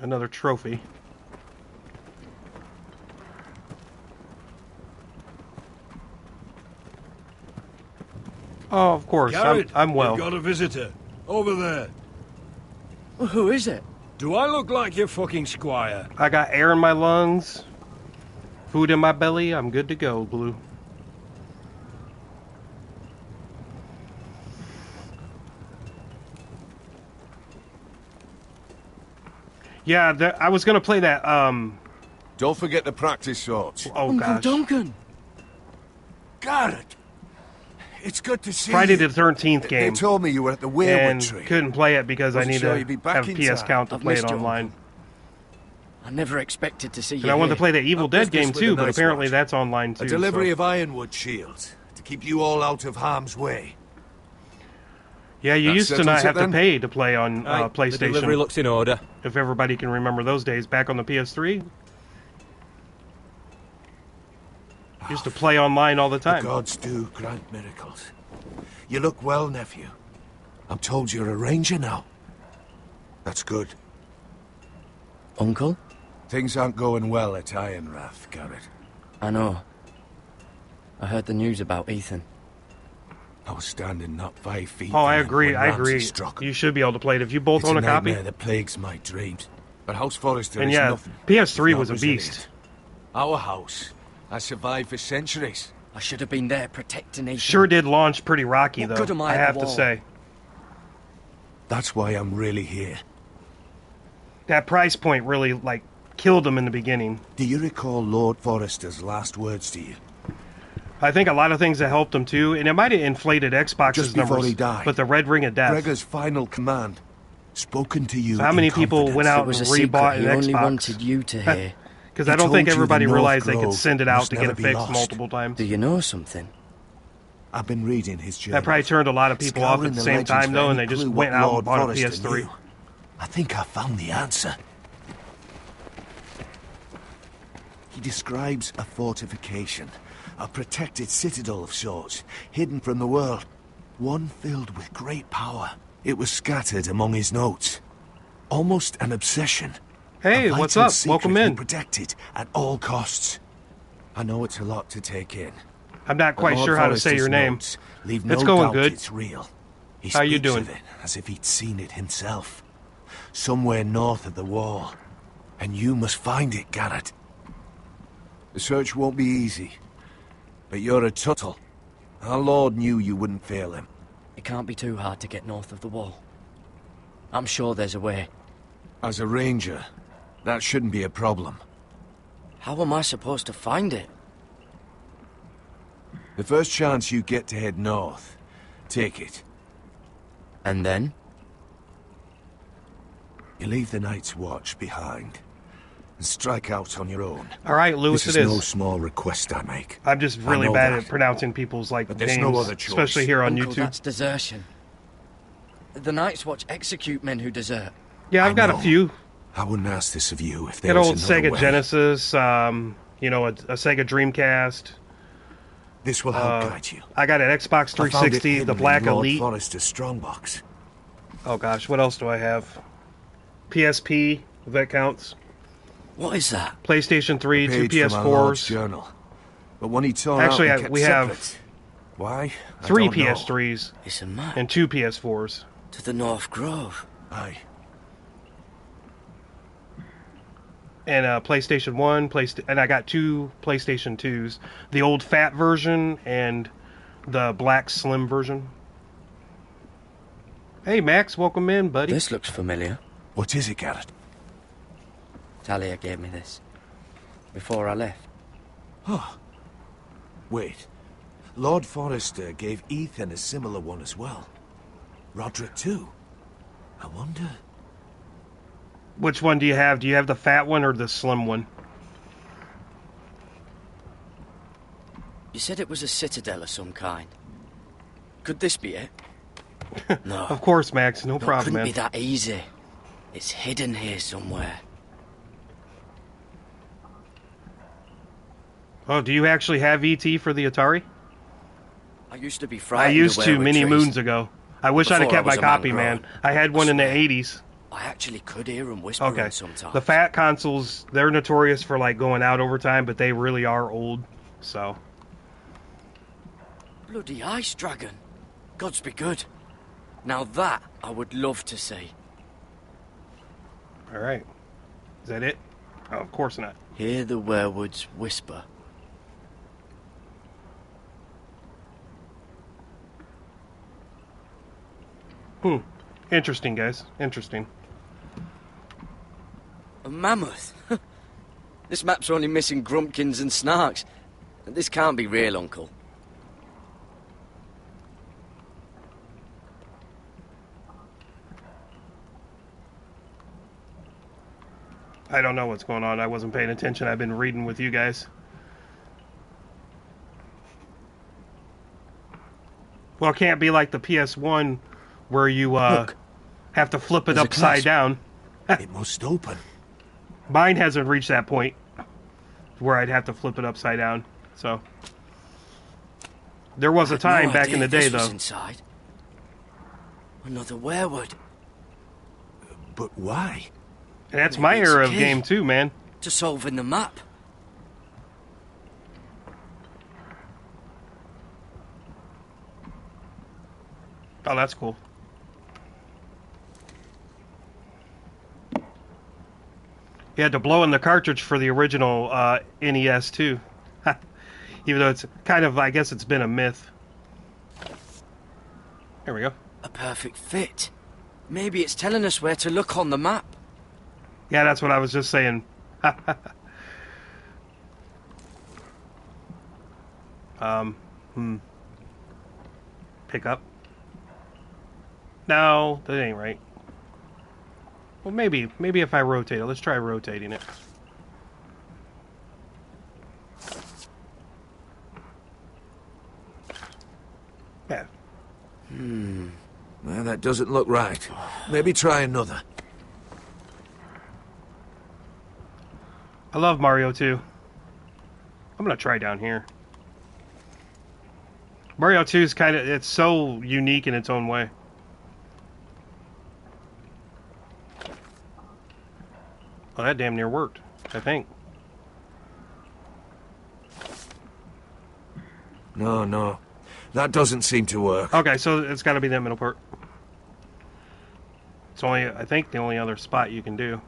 Another trophy. Oh, of course. Garrett, I'm well. You've got a visitor. Over there. Well, who is it? Do I look like your fucking squire? I got air in my lungs, food in my belly. I'm good to go, Blue. Yeah, I was gonna play that. Don't forget the practice shots. Oh Uncle gosh. Duncan. Garrett, it's good to see Friday you. the 13th game. They told me you were at the Weirwood and tree. couldn't play it because I Wasn't need sure to you'd be back have in PS time. count to I've play it missed you, online. I never expected to see you And I wanted to here. play the Evil Our Dead business game with too, the but Night's apparently Watch. that's online too. A delivery so. of Ironwood shields to keep you all out of harm's way. Yeah, you That used to settles not it have to then? pay to play on PlayStation. The delivery looks in order. If everybody can remember those days back on the PS3. Used to play online all the time. The gods do grant miracles. You look well, nephew. I'm told you're a ranger now. That's good. Uncle? Things aren't going well at Ironrath, Garrett. I know. I heard the news about Ethan. I was standing not 5 feet. Oh, I from him agree. when I Ramsay agree. struck him. You should be able to play it if you both It's own a copy. nightmare that plagues my dreams. But House Forrester And is yeah, nothing. PS3 if was a not beast. resilient. Our house has survived for centuries. I should have been there protecting Ethan. Sure did launch pretty rocky, What though. good am I I at have the to wall? say. That's why I'm really here. That price point really, like, killed him in the beginning. Do you recall Lord Forrester's last words to you? I think a lot of things that helped him too, and it might have inflated Xbox's Just before numbers. he died. But the Red Ring of Death. Gregor's final command, spoken to you. So how many in people confidence. went out It was and a secret rebought an he only Xbox? wanted you to hear. Because He I don't think told you everybody the North realized they could Grove send it out must to get never it be fixed lost. multiple times. Do you know something? I've been reading his journal. That probably turned a lot of people off at the same time, though, and they just went out and bought a PS3. I think I found the answer. He describes a fortification, a protected citadel of sorts, hidden from the world, one filled with great power. It was scattered among his notes. Almost an obsession. Hey, A what's vital up? secret Welcome he in. protected at all costs. I know it's a lot to take in. I'm not but quite Lord sure how to say Forrester's your name. notes leave It's no going doubt good. It's real. He How you speaks doing? of it as if he'd seen it himself. Somewhere north of the wall. And you must find it, Garrett. The search won't be easy. But you're a Tuttle. Our Lord knew you wouldn't fail him. It can't be too hard to get north of the wall. I'm sure there's a way. As a ranger, that shouldn't be a problem. How am I supposed to find it? The first chance you get to head north, take it. And then? You leave the Night's Watch behind and strike out on your own. All right, Lewis, this it is is. no small request I make. I'm just I really know bad that. at pronouncing people's But names, there's no other choice. especially here on Uncle, YouTube. that's desertion. The Night's Watch execute men who desert. Yeah, I've got a few. I wouldn't ask this of you if there Got was old another Sega way. Genesis, you know, a Sega Dreamcast. This will help guide you. I got an Xbox I found it 360, hidden the in Black Lord Elite. Forrester's strongbox. Oh gosh, what else do I have? PSP, if that counts. What is that? PlayStation 3, two Page from our Lord's PS4s. journal. But when he tore Actually, out and kept we have separate. Why? I 3 don't know. PS3s It's a map. and 2 PS4s. To the North Grove. Aye. And PlayStation 1, and I got 2 PlayStation 2s. The old fat version and the black slim version. Hey Max, welcome in, buddy. This looks familiar. What is it, Garrett? Talia gave me this. Before I left. Oh. Wait. Lord Forrester gave Ethan a similar one as well. Roderick too. I wonder... Which one do you have? Do you have the fat one or the slim one? You said it was a citadel of some kind. Could this be it? No. Of course, Max. No problem, man. It couldn't be that easy. It's hidden here somewhere. Oh, do you actually have ET for the Atari? I used to be I frightened. used to many moons ago. I wish I'd have kept my copy, man. I had one in the 80s. I actually could hear them whispering sometimes. The fat consoles, they're notorious for like going out over time, but they really are old, so. Bloody ice dragon. Gods be good. Now that I would love to see. Alright. Is that it? Oh, of course not. Hear the werewoods whisper. Interesting, guys. Interesting. A mammoth? This map's only missing grumpkins and snarks. This can't be real, Uncle. I don't know what's going on. I wasn't paying attention. I've been reading with you guys. Well, it can't be like the PS1 where you have to flip it upside down. It must open. Mine hasn't reached that point where I'd have to flip it upside down. So there was a time back in the day, though. Inside. Another werewood. But why? That's my era of game too, man. To solving the map. Oh, that's cool. You had to blow in the cartridge for the original NES too. Even though it's kind of, I guess it's been a myth. There we go. A perfect fit. Maybe it's telling us where to look on the map. Yeah, that's what I was just saying. Pick up. No, that ain't right. Well, maybe if I rotate it. Let's try rotating it. Yeah. Well, that doesn't look right. Maybe try another. I love Mario 2. I'm gonna try down here. Mario 2 is it's so unique in its own way. Oh, that damn near worked, I think. No. That doesn't seem to work. Okay, so it's gotta be that middle part. It's only, I think, the only other spot you can do.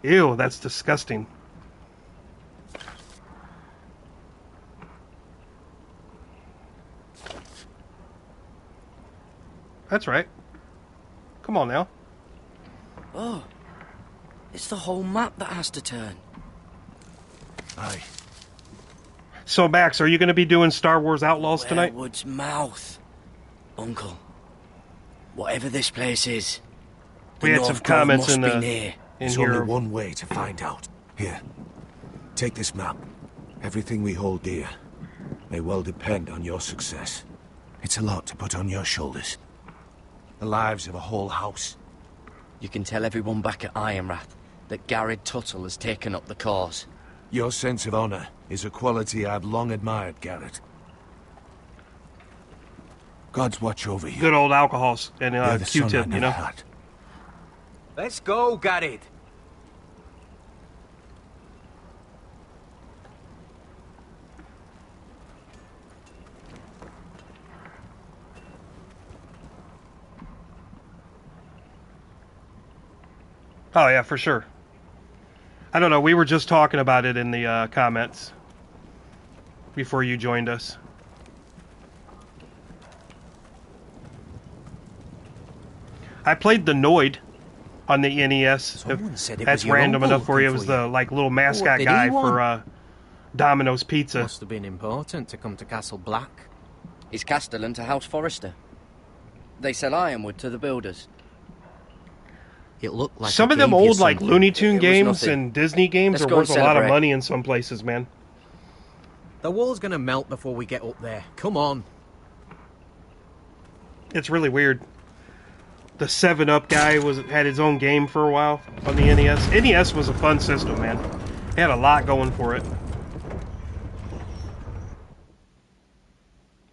Ew, that's disgusting. That's right. Come on now. Oh, it's the whole map that has to turn. Aye. So, Max, are you going to be doing Star Wars Outlaws tonight? Werewood's mouth. Uncle, whatever this place is, we had some comments in There's only one way to find out. Here, take this map. Everything we hold dear may well depend on your success. It's a lot to put on your shoulders. The lives of a whole house. You can tell everyone back at Ironrath that Garrett Tuttle has taken up the cause. Your sense of honor is a quality I've long admired, Garrett. God's watch over you. Good old alcohols and Q-tip, you know? Let's go, Garrett. Oh, yeah, for sure. I don't know, we were just talking about it in the comments before you joined us. I played the Noid on the NES. Said it That's was your random uncle enough for you. It looking was for the like little mascot did he guy want? for Domino's Pizza. Must have been important to come to Castle Black. He's castellan to House Forrester. They sell ironwood to the builders. It looked like Some he of them gave you old like something. Looney Tune It was games nothing. and Disney games Let's are go and worth a lot of celebrate. money in some places, man. The wall's gonna melt before we get up there. Come on. It's really weird. The 7-Up guy had his own game for a while on the NES. NES was a fun system, man. It had a lot going for it.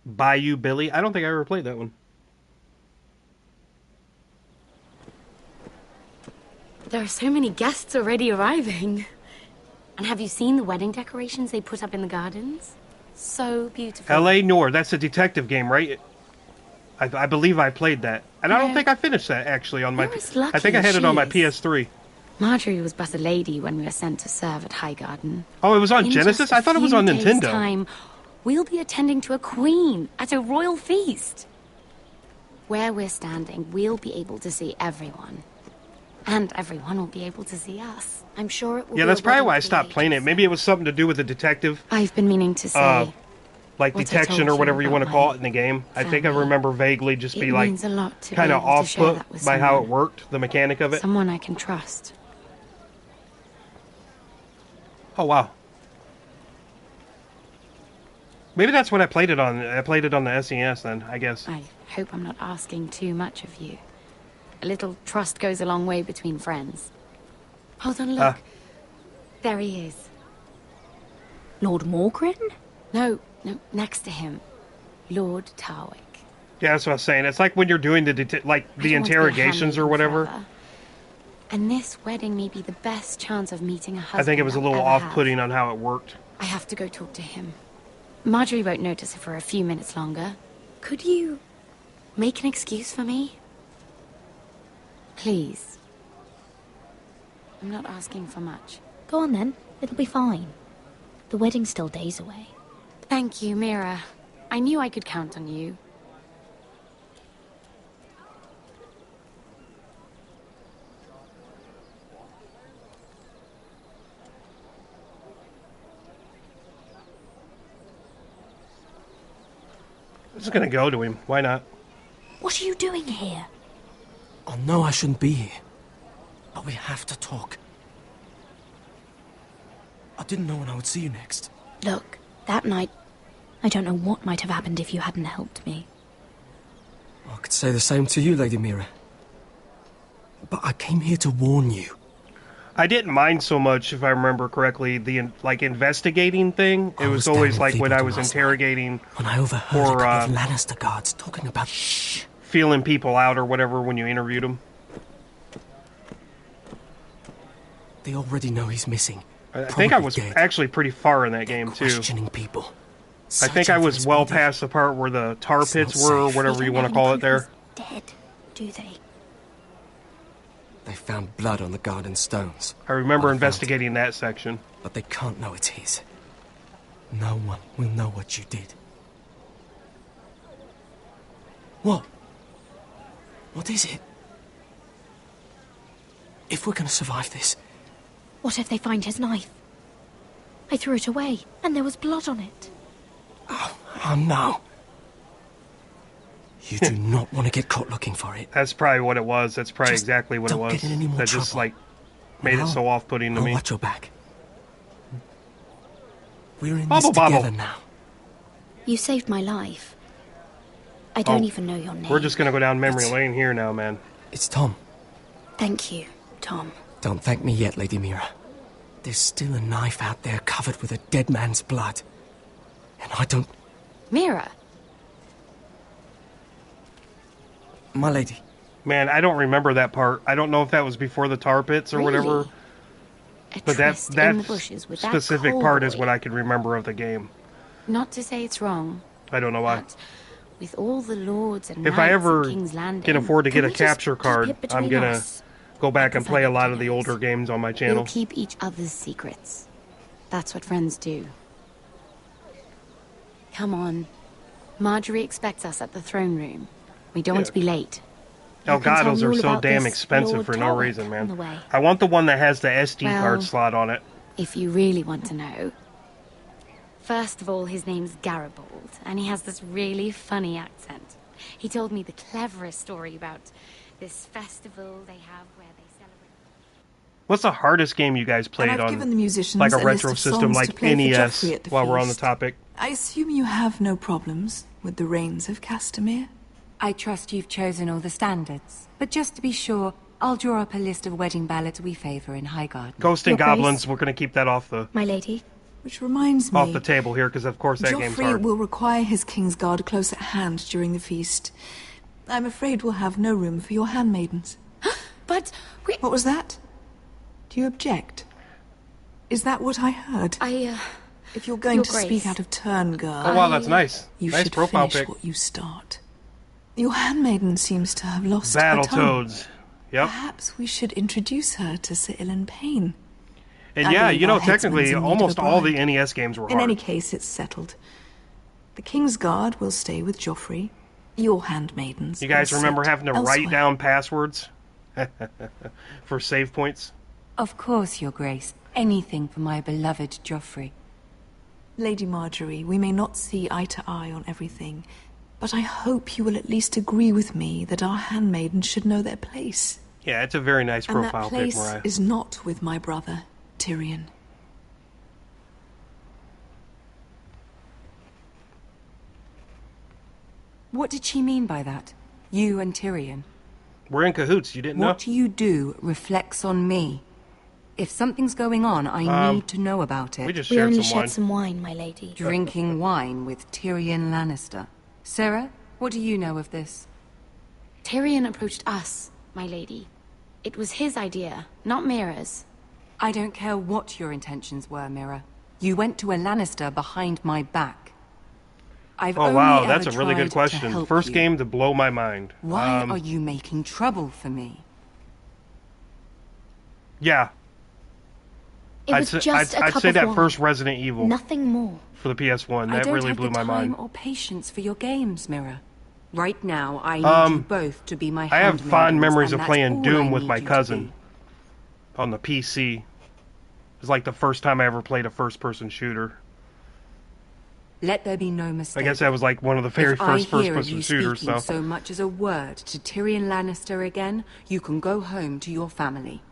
Bayou Billy? I don't think I ever played that one. There are so many guests already arriving. And have you seen the wedding decorations they put up in the gardens? So beautiful. L.A. Noire, that's a detective game, right? I believe I played that. And I don't think I finished that, actually, on my... You're as lucky I think I had as it on my she is. PS3. Marjorie was but a lady when we were sent to serve at Highgarden. Oh, it was on In Genesis? just a I thought it was few on days' Nintendo. Time, we'll be attending to a queen at a royal feast. Where we're standing, we'll be able to see everyone. And everyone will be able to see us. I'm sure it will Yeah, be that's a probably wedding why I for stopped playing it. Maybe it was something to do with the detective. I've been meaning to say... Like what I detection told or you whatever you about want to my call it in the game. I think I remember vaguely just It be like means a lot to be kind of able to share off-put that with by how it someone. worked, the mechanic of it. Someone I can trust. Oh, wow. Maybe that's what I played it on. I played it on the SNES then, I guess. I hope I'm not asking too much of you. A little trust goes a long way between friends. Hold on, look. There he is. Lord Morghulis? No, next to him. Lord Tarwick. Yeah, that's what I was saying. It's like when you're doing the the I don't want to be a interrogations or handmaiden whatever. forever. And this wedding may be the best chance of meeting a husband I think it was a I'll little ever have. off-putting on how it worked. I have to go talk to him. Marjorie won't notice it for a few minutes longer. Could you make an excuse for me? Please. I'm not asking for much. Go on then. It'll be fine. The wedding's still days away. Thank you, Mira. I knew I could count on you. I'm just gonna go to him. Why not? What are you doing here? I know I shouldn't be here, but we have to talk. I didn't know when I would see you next. Look, that night... I don't know what might have happened if you hadn't helped me. I could say the same to you, Lady Mira. But I came here to warn you. I didn't mind so much, if I remember correctly, the like investigating thing. It was down always in like when I Thibodeau was last interrogating When I overheard or a couple of Lannister guards talking about... feeling people out or whatever when you interviewed them. They already know he's missing. I think I Probably was dead. actually pretty far in that game too. Questioning people. I think I was well past the part where the tar pits were, or whatever you want to call it there. Dead, do they? They found blood on the garden stones. I remember investigating that section. But they can't know it's his. No one will know what you did. What? What is it? If we're gonna survive this... What if they find his knife? I threw it away, and there was blood on it. Oh no. You do not want to get caught looking for it. That's probably what it was. That's probably exactly what it don't was. get in any more That just trouble. like made it so off-putting to I'll me. watch your back. We're in Bubble, this together bubble. now. You saved my life. I don't Oh, even know your name. We're just gonna go down memory lane here now, man. It's Tom. Thank you, Tom. Don't thank me yet, Lady Mira. There's still a knife out there covered with a dead man's blood. And I don't... Mira. My lady. Man, I don't remember that part. I don't know if that was before the tar pits or whatever. Really? But that tryst in the bushes with that specific part is cowboy. what I can remember of the game. Not to say it's wrong. I don't know why. With all the lords and If knights I ever in King's Landing, can afford to get can a we just capture keep card, it I'm between gonna us? go back and Because play I a lot don't of the think older games on my We'll channel. keep each other's secrets. That's what friends do. Come on. Marjorie expects us at the throne room. We don't want to be late. Elgatos are all so about damn this expensive Lord for no Torek reason, on the man. way. I want the one that has the SD card Well, slot on it. If you really want to know. First of all, his name's Garibald, and he has this really funny accent. He told me the cleverest story about this festival they have where they celebrate. What's the hardest game you guys played And I've on, given the musicians like a a list retro of system songs to like play for NES, Joffrey at the while we're on the feast. topic? I assume you have no problems with the Rains of Castamere? I trust you've chosen all the standards. But just to be sure, I'll draw up a list of wedding ballads we favor in Highgarden. Ghost and Goblins, we're going to keep that off the... My lady. Which reminds me... Off the table here, because of course that game's Joffrey hard. will require his Kingsguard close at hand during the feast. I'm afraid we'll have no room for your handmaidens. But we... What was that? Do you object? Is that what I heard? If you're going Your to Grace. speak out of turn, girl... Oh wow, that's nice. You Nice should profile finish pic. what you start. Your handmaiden seems to have lost her tongue. Battletoads. Yep. Perhaps we should introduce her to Sir Ilan Payne. And I yeah, believe you know, our headsman's technically, in need of almost a all the bride. NES games were In hard. any case, it's settled. The Kingsguard will stay with Joffrey. Your handmaidens. You guys will remember sit having to elsewhere. write down passwords for save points? Of course, Your Grace. Anything for my beloved Joffrey. Lady Marjorie, we may not see eye to eye on everything, but I hope you will at least agree with me that our handmaidens should know their place. Yeah, it's a very nice And that profile pic, place Mariah. is not with my brother, Tyrion. What did she mean by that? You and Tyrion? We're in cahoots, you didn't know? What you do reflects on me. If something's going on, I need to know about it. we just We shared only some wine. shared some wine, my lady. Drinking wine with Tyrion Lannister. Sarah, what do you know of this? Tyrion approached us, my lady. It was his idea, not Mira's. I don't care what your intentions were, Mira. You went to a Lannister behind my back. I've Oh only wow, ever that's a really tried good to question. help First you. game to blow my mind. Why are you making trouble for me? Yeah. It was just a I'd cup say of that wine. first Resident Evil Nothing more. for the PS1. I That don't really have blew the my time mind. or patience for your games, Mira. Right now, I need you both to be my I have fond handmaidens, memories and of that's playing all Doom I with need my you to cousin be. on the PC. It was like the first time I ever played a first-person shooter. Let there be no mistake. I guess that was like one of the very If first I hear of first-person you shooters. speaking So so much as a word to Tyrion Lannister again, you can go home to your family.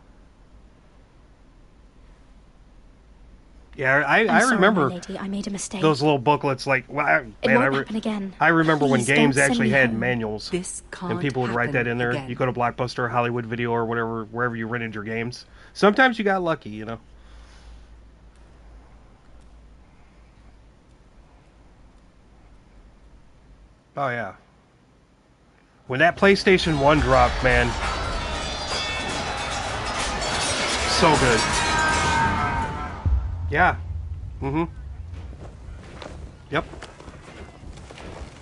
yeah, I I'm sorry, remember my lady. I made a mistake. those little booklets. Like, well, It man, won't happen again. I remember when Please don't games send actually me had home. manuals, This and can't people would write that happen in there. again. You go to Blockbuster, Hollywood Video, or whatever, wherever you rented your games. Sometimes you got lucky, you know. Oh yeah. When that PlayStation 1 dropped, man. So good. Yeah. Mm-hmm. Yep.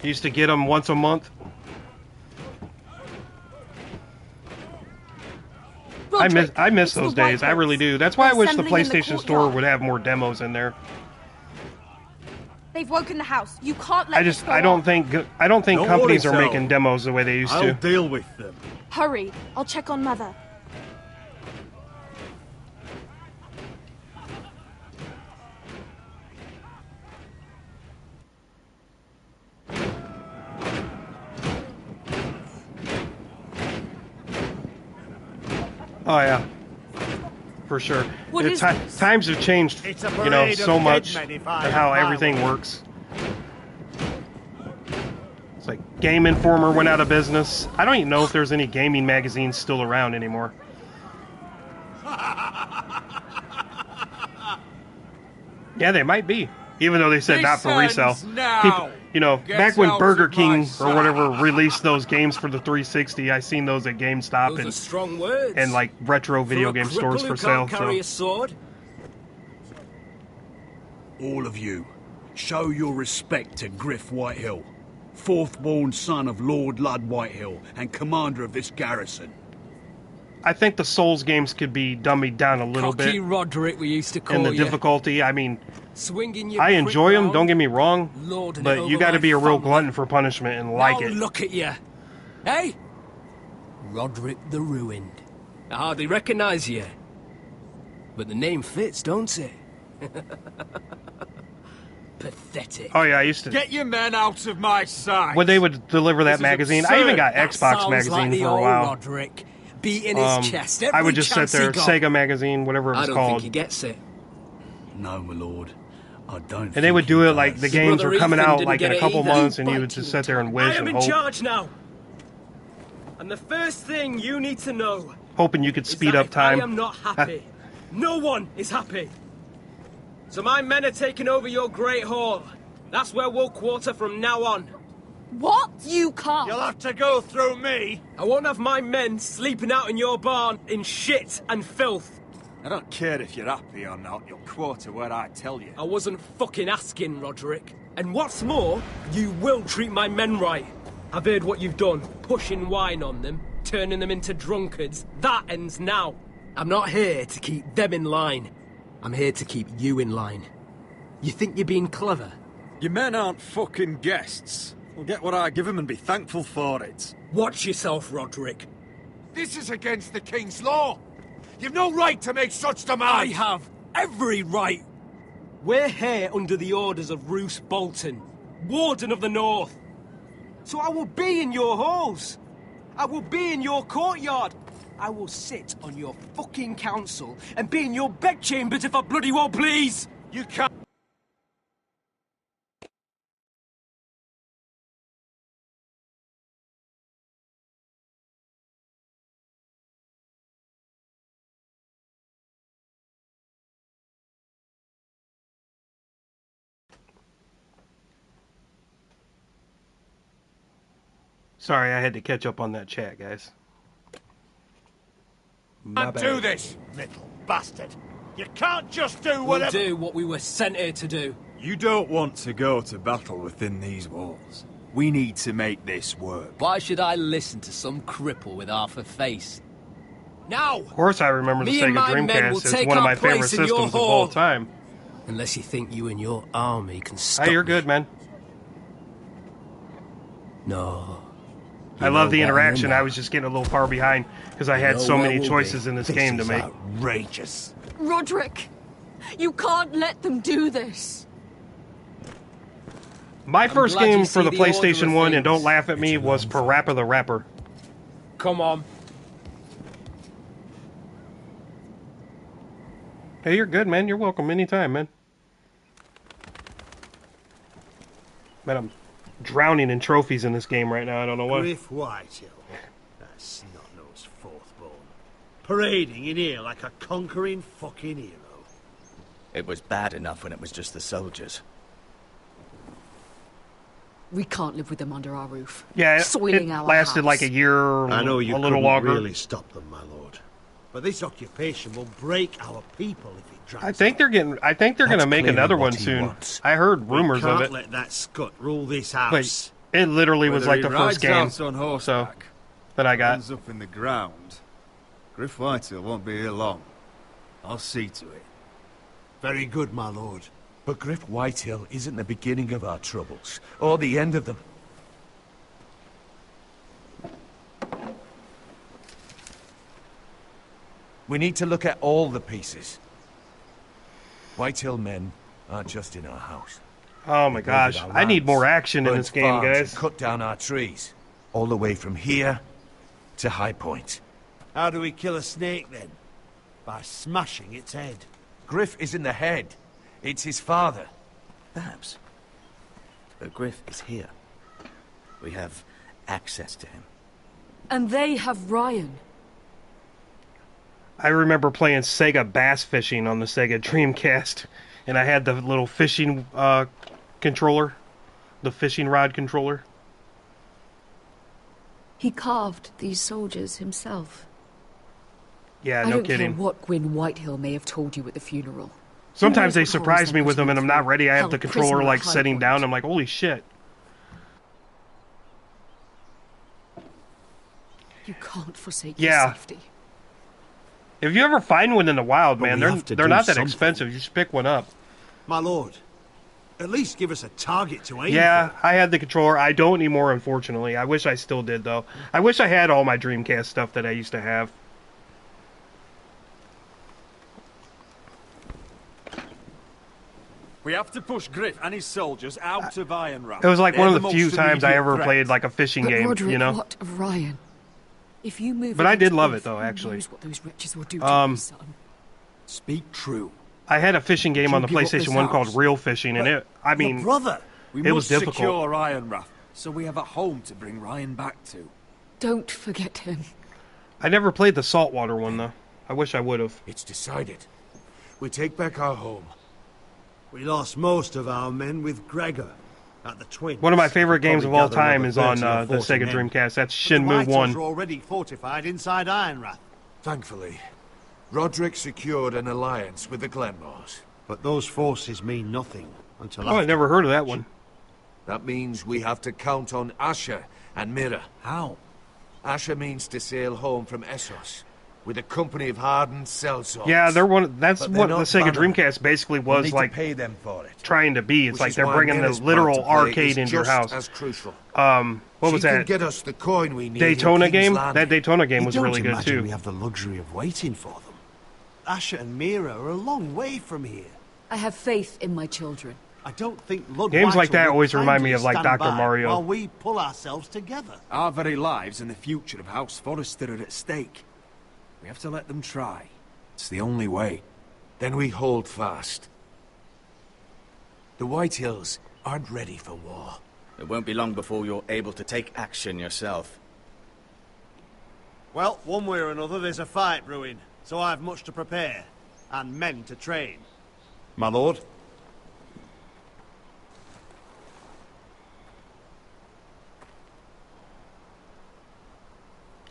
Used to get them once a month. I miss those days. I really do. That's why I wish the PlayStation Store would have more demos in there. They've woken the house. You can't let this go I don't on. think Don't companies worry, are Sal. making demos the way they used I'll to. deal with them. Hurry. I'll check on Mother. Oh yeah, for sure. What is this? Times have changed, It's a you know, parade so of much, dead men if and I how am everything highway. works. It's like Game Informer went out of business. I don't even know if there's any gaming magazines still around anymore. Yeah, they might be. Even though they said not for resale. Now. You know, Gets back when out Burger of my King or sight. whatever released those games for the 360, I seen those at GameStop Those are strong words. and like retro video For a game stores cripple for who sale. can't carry So. a sword? All of you, show your respect to Griff Whitehill, fourth-born son of Lord Ludd Whitehill and commander of this garrison. I think the Souls games could be dummied down a little Cocky bit Roderick, we used to call in the you. difficulty. I mean, Swinging your I enjoy prick them, round, don't get me wrong, lording it but you over got to my be a real family. glutton for punishment and like Now it. look at you. Hey? Roderick the Ruined. I hardly recognise you. But the name fits, don't it? Pathetic. Oh yeah, I used to. Get your men out of my sight. When they would deliver that This is magazine, I absurd. even got That Xbox sounds magazine like the for a old while. Roderick, beating his chest every I would just sit chance there, he got. Sega magazine, whatever it was I don't called. think he gets it. No, my lord. I don't. And they would do it like the games Brother were coming Ethan out didn't like in get a it couple either. months, and you Bite would just you. sit there and I wish am and in hope, charge now. And the first thing you need to know hoping you could is speed that up if time. I am not happy. No one is happy. So my men are taking over your Great Hall. That's where we'll quarter from now on. What? You can't. You'll have to go through me. I won't have my men sleeping out in your barn in shit and filth. I don't care if you're happy or not. You'll quarter where I tell you. I wasn't fucking asking, Roderick. And what's more, you will treat my men right. I've heard what you've done, pushing wine on them, turning them into drunkards. That ends now. I'm not here to keep them in line. I'm here to keep you in line. You think you're being clever? Your men aren't fucking guests. They'll get what I give them and be thankful for it. Watch yourself, Roderick. This is against the King's law. You've no right to make such demands. I have every right. We're here under the orders of Roose Bolton, Warden of the North. So I will be in your halls. I will be in your courtyard. I will sit on your fucking council and be in your bedchambers if I bloody well please. You can't. Sorry, I had to catch up on that chat, guys. Can't do this, little bastard. You can't just do whatever. We'll do what we were sent here to do. You don't want to go to battle within these walls. We need to make this work. Why should I listen to some cripple with half a face? Now! Of course I remember the Me and Sega my men will Dreamcast. It's take one of our my favorite place in your systems of all hall. time. Unless you think you and your army can stop Hey, you're me. good, man. No. I love the interaction. I was just getting a little far behind because I had know so where many we'll choices be. in this This game to is make. Outrageous. Roderick, you can't let them do this. My first glad you game for see the the order PlayStation of 1, and things. don't laugh at me, was Parappa the Rapper. Come on. Hey, you're good, man. You're welcome anytime, man. Man, I'm drowning in trophies in this game right now. I don't know why. Griff Whitehill. That snot-nosed fourthborn. Parading in here like a conquering fucking hero. It was bad enough when it was just the soldiers. We can't live with them under our roof. Yeah, soiling it our lasted house. like a year, I know you a little couldn't longer. really stop them, my lord. But this occupation will break our people if it drags I think they're getting. I think they're going to That's make clearly another what one he soon. wants. I heard rumors we of can't it. let that scut rule this But house. it literally was Whether like he the first rides game. out on horseback, that I got. ends up in the ground. Griff Whitehill won't be here long. I'll see to it. Very good, my lord. But Griff Whitehill isn't the beginning of our troubles, or the end of them. We need to look at all the pieces. Whitehill men aren't just in our house. Oh my They gosh, raided our I need more lands, action in burnt this game, farms, guys. and cut down our trees, all the way from here to High Point. How do we kill a snake, then? By smashing its head. Griff isn't the head. It's his father. Perhaps. But Griff is here. We have access to him. And they have Ryan. I remember playing Sega Bass Fishing on the Sega Dreamcast, and I had the little fishing controller, the fishing rod controller. He carved these soldiers himself. Yeah, I no don't kidding. care what Gwyn Whitehill may have told you at the funeral. Sometimes Who they knows what surprise horrors me they with them, and I'm not ready. I have held the controller prisoner like at High sitting Point. down. I'm like, holy shit! You can't forsake Yeah. your safety. If you ever find one in the wild, But man, we have to they're do not that something. expensive. You just pick one up. My lord, At least give us a target to aim Yeah, for. I had the controller. I don't anymore, unfortunately. I wish I still did, though. I wish I had all my Dreamcast stuff that I used to have. We have to push Griff and his soldiers out of Ironrath. It was like They're one of the few most times I immediate ever threat. played like a fishing But game, Roderick, you know? what of Ryan? If you move But I did against love Griff, it, though, who actually. knows what those wretches will do to your son. Speak true. I had a fishing game You on the give up PlayStation this 1 house. called Real Fishing, and it, I mean, brother, we it was must difficult. secure Ironrath, so we have a home to bring Ryan back to. Don't forget him. I never played the saltwater one, though. I wish I would have. It's decided. We take back our home. We lost most of our men with Gregor at the Twins. One of my favorite games of all Probably time gather is on another 30 the or 40 Sega men. Dreamcast. That's But the Shenmue White 1. Hills are already fortified inside Ironrath. Thankfully, Roderick secured an alliance with the Glenmores. But those forces mean nothing until Oh, I never heard of that one. That means we have to count on Asher and Mira. How? Asher means to sail home from Essos with a company of hardened sellswords. Yeah, they're one. That's But what they're the not Sega bannermen. Dreamcast basically We'll was need to like pay them for it. trying to be. It's Which like is they're why bringing the Mira's part literal to play arcade is into your just house. as crucial. What was She can that? get us the coin we need. Daytona in King's game? Landing. That Daytona game You was don't really good imagine too. we have the luxury of waiting for them. Asher and Mira are a long way from here. I have faith in my children. I don't think Lord Games like Whitehall that will always remind me kindly of, like, stand Dr. by Mario. while we pull ourselves together. Our very lives and the future of House Forrester are at stake. We have to let them try. It's the only way. Then we hold fast. The White Hills aren't ready for war. It won't be long before you're able to take action yourself. Well, one way or another, there's a fight brewing, so I have much to prepare, and men to train. My lord?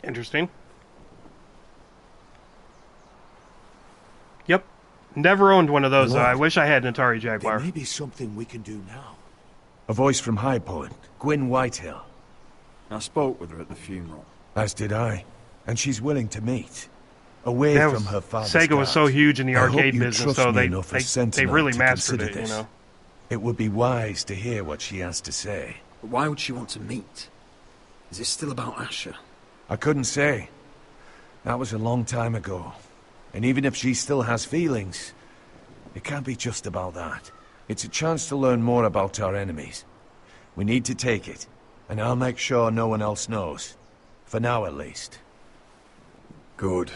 Interesting. Yep. Never owned one of those, though. I wish I had an Atari Jaguar. There may be something we can do now. A voice from High Point, Gwyn Whitehill. I spoke with her at the funeral. As did I. And she's willing to meet. Away That from was- her father's Sega was so guards. huge in the I hope arcade you business, trust though. me They enough as they sentinel really to mastered consider it, you this. know. It would be wise to hear what she has to say. But why would she want to meet? Is this still about Asher? I couldn't say. That was a long time ago. And even if she still has feelings, it can't be just about that. It's a chance to learn more about our enemies. We need to take it, and I'll make sure no one else knows. For now, at least. Good.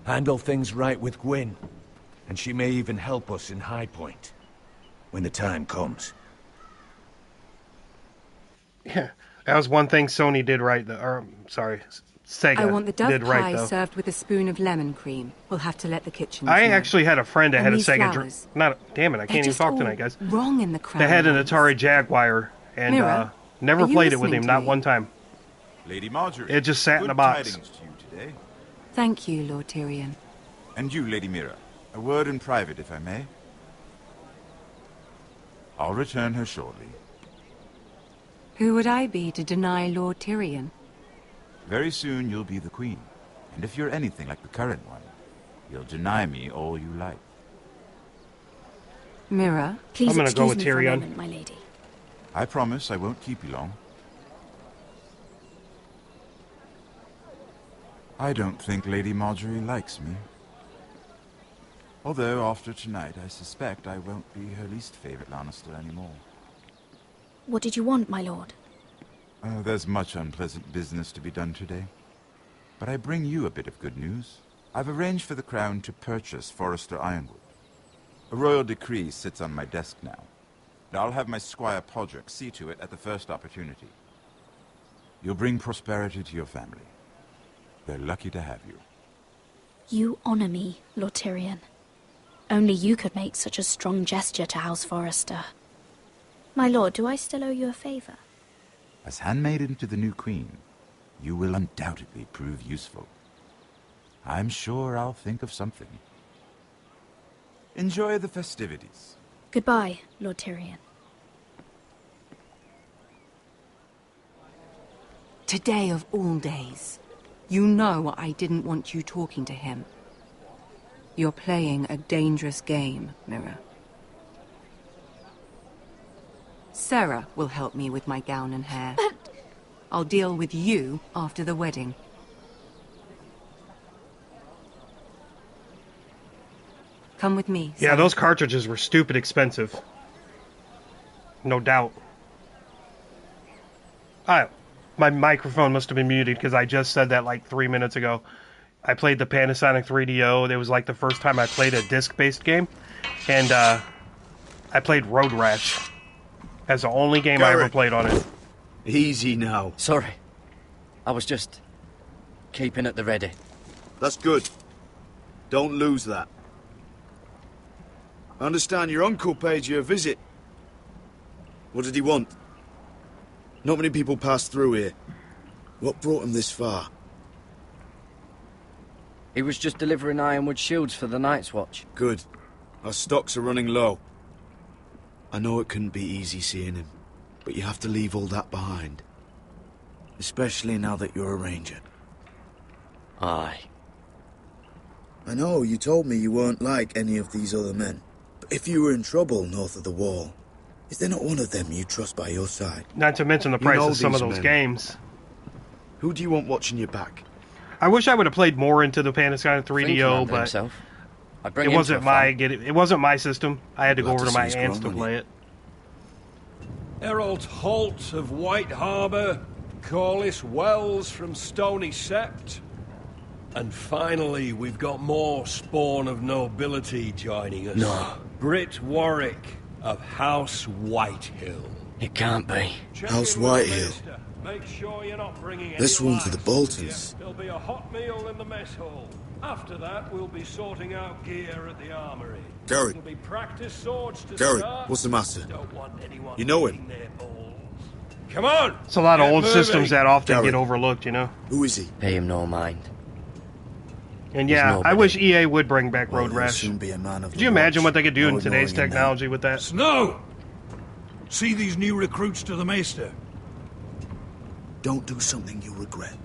Handle things right with Gwyn, and she may even help us in High Point. When the time comes. Yeah, that was one thing Sony did right. Sega I want the dove did pie right, though. served with a spoon of lemon cream. We'll have to let the kitchen. I actually had a friend that And had a these Sega. flowers. Damn it! I They're can't even just talk all tonight, guys. Wrong in the crown. They had an lands. Atari Jaguar, and Mira, never are you played it with listening him, to not me? one time. Lady Marjorie. It just sat in good a box. tidings to you today. Thank you, Lord Tyrion. And you, Lady Mira. A word in private, if I may. I'll return her shortly. Who would I be to deny Lord Tyrion? Very soon you'll be the queen. And if you're anything like the current one, you'll deny me all you like. Mira? Please I'm gonna go excuse with me for a Tyrion. moment, my lady. I promise I won't keep you long. I don't think Lady Marjorie likes me. Although, after tonight, I suspect I won't be her least favorite Lannister anymore. What did you want, my lord? There's much unpleasant business to be done today. But I bring you a bit of good news. I've arranged for the Crown to purchase Forrester Ironwood. A royal decree sits on my desk now. And I'll have my squire Podrick see to it at the first opportunity. You'll bring prosperity to your family. They're lucky to have you. You honor me, Lord Tyrion. Only you could make such a strong gesture to House Forrester. My lord, do I still owe you a favor? As handmaiden to the new queen, you will undoubtedly prove useful. I'm sure I'll think of something. Enjoy the festivities. Goodbye, Lord Tyrion. Today of all days. You know I didn't want you talking to him. You're playing a dangerous game, Mira. Sarah will help me with my gown and hair. I'll deal with you after the wedding. Come with me. Yeah, those cartridges were stupid expensive. No doubt. My microphone must have been muted because I just said that like 3 minutes ago. I played the Panasonic 3DO. It was like the first time I played a disc-based game. And I played Road Rash as the only game I ever played on it. Easy now. Sorry. I was just keeping at the ready. That's good. Don't lose that. I understand your uncle paid you a visit. What did he want? Not many people pass through here. What brought him this far? He was just delivering ironwood shields for the Night's Watch. Good. Our stocks are running low. I know it couldn't be easy seeing him, but you have to leave all that behind. Especially now that you're a ranger. Aye. I know, you told me you weren't like any of these other men. But if you were in trouble north of the wall, is there not one of them you trust by your side? Not to mention the price of some of those games. Who do you want watching your back? I wish I would have played more into the Panasonic 3DO, but it wasn't my system. I had to go over to my aunt's to play it. Errol Holt of White Harbour, Corliss Wells from Stony Sept, and finally we've got more spawn of nobility joining us. No. Britt Warwick of House Whitehill. It can't be. House Whitehill. Make sure you're not bringing any This one for the lights. Boltons. There'll be a hot meal in the mess hall. After that, we'll be sorting out gear at the armory. Gary. There'll be practice swords to Gary, start. what's the matter? Don't want anyone You know him? eating their balls. Come on! It's a lot of Get old moving. systems that often Gary. get overlooked, you know? Who is he? Pay him no mind. And yeah, I wish EA would bring back Road he'll Rash. soon be a man of Could the you imagine watch. what they could do No in today's ignoring him now. technology with that? Snow! See these new recruits to the Maester? Don't do something you regret.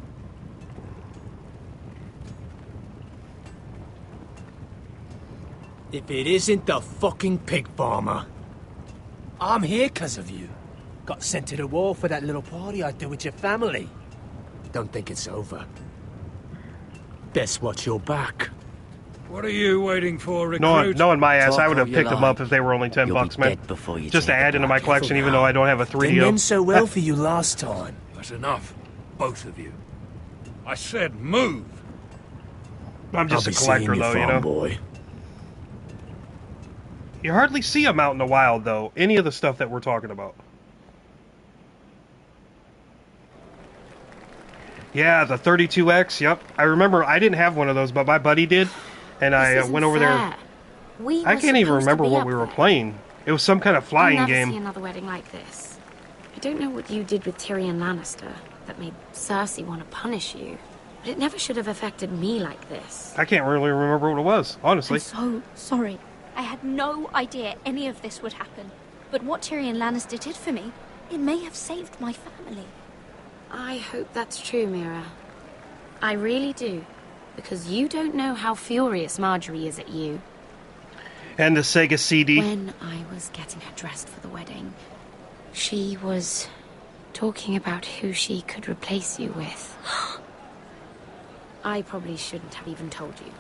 If it isn't the fucking pig farmer. I'm here 'cause of you. Got sent to the wall for that little party I do with your family. Don't think it's over. Best watch your back. What are you waiting for, recruit? Knowing my ass, Talk I would have all you picked them like. up if they were only $10, You'll be man. dead before you Just to take the add into my black. collection, even though I don't have a Didn't 3DO. end so well for you last time. That's enough. Both of you. I said move. I'm just I'll a be collector, seeing you, though, you farm know? boy. You hardly see them out in the wild, though. Any of the stuff that we're talking about. Yeah, the 32X, yep. I remember I didn't have one of those, but my buddy did. And I went over there. I can't even remember what we were playing. It was some kind of flying I'll never game. see another wedding like this. I don't know what you did with Tyrion Lannister that made Cersei want to punish you, but it never should have affected me like this. I can't really remember what it was, honestly. I'm so sorry. I had no idea any of this would happen. But what Tyrion Lannister did for me, it may have saved my family. I hope that's true, Mira. I really do. Because you don't know how furious Marjorie is at you. And the Sega CD. When I was getting her dressed for the wedding, she was talking about who she could replace you with. I probably shouldn't have even told you.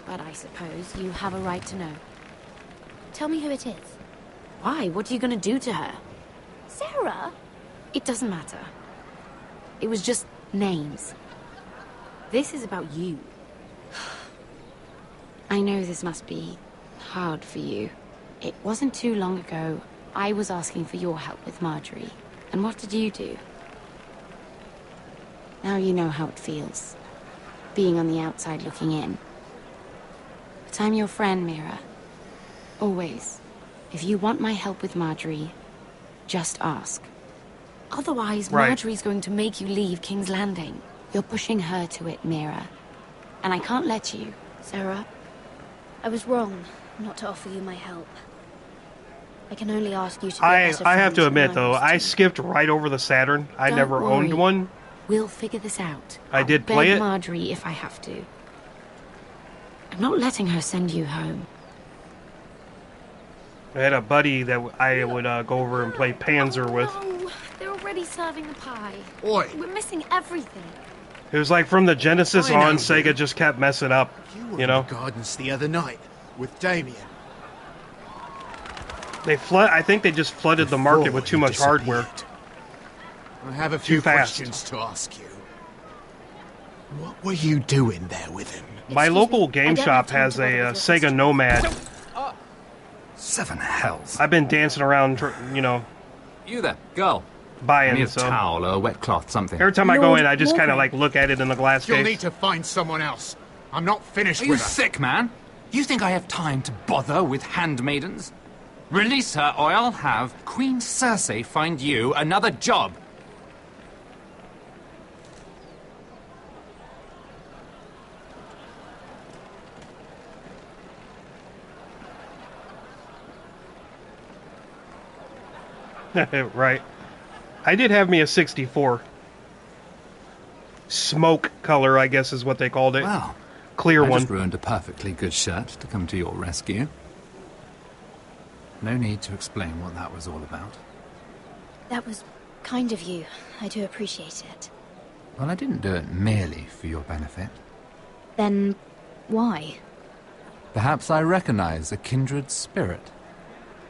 But I suppose you have a right to know. Tell me who it is. Why? What are you going to do to her? Sarah? It doesn't matter. It was just names. This is about you. I know this must be hard for you. It wasn't too long ago I was asking for your help with Marjorie. And what did you do? Now you know how it feels. Being on the outside looking in. But I'm your friend, Mira. Always. If you want my help with Marjorie, just ask. Otherwise, Right. Marjorie's going to make you leave King's Landing. You're pushing her to it, Mira. And I can't let you. Sarah, I was wrong not to offer you my help. I can only ask you to be a I better have friend to admit, than though, was I to. skipped right over the Saturn. I Don't never owned worry. one. We'll figure this out. I did I'll play beg it. Marjorie if I have to. I'm not letting her send you home. I had a buddy that I would go over and play Panzer with. No, they're already serving the pie. Oi. We're missing everything. It was like from the Genesis I know, on, Sega just kept messing up, you know? In the gardens the other night with Damien. I think they just flooded the market with too much hardware. I have a few Too fast. questions to ask you. What were you doing there with him? My local game shop has a Sega Nomad. 7 hells. I've been dancing around, you know. You there, girl. I Buying, need a so. towel or a wet cloth, something. Every time I go in, I just kind of like look at it in the glass You'll case. need to find someone else. I'm not finished Are you with her. sick, man? You think I have time to bother with handmaidens? Release her, or I'll have Queen Cersei find you another job. Right. I did have me a 64. Smoke color, I guess is what they called it. Wow. Clear I one. just ruined a perfectly good shirt to come to your rescue. No need to explain what that was all about. That was kind of you. I do appreciate it. Well, I didn't do it merely for your benefit. Then, why? Perhaps I recognize a kindred spirit.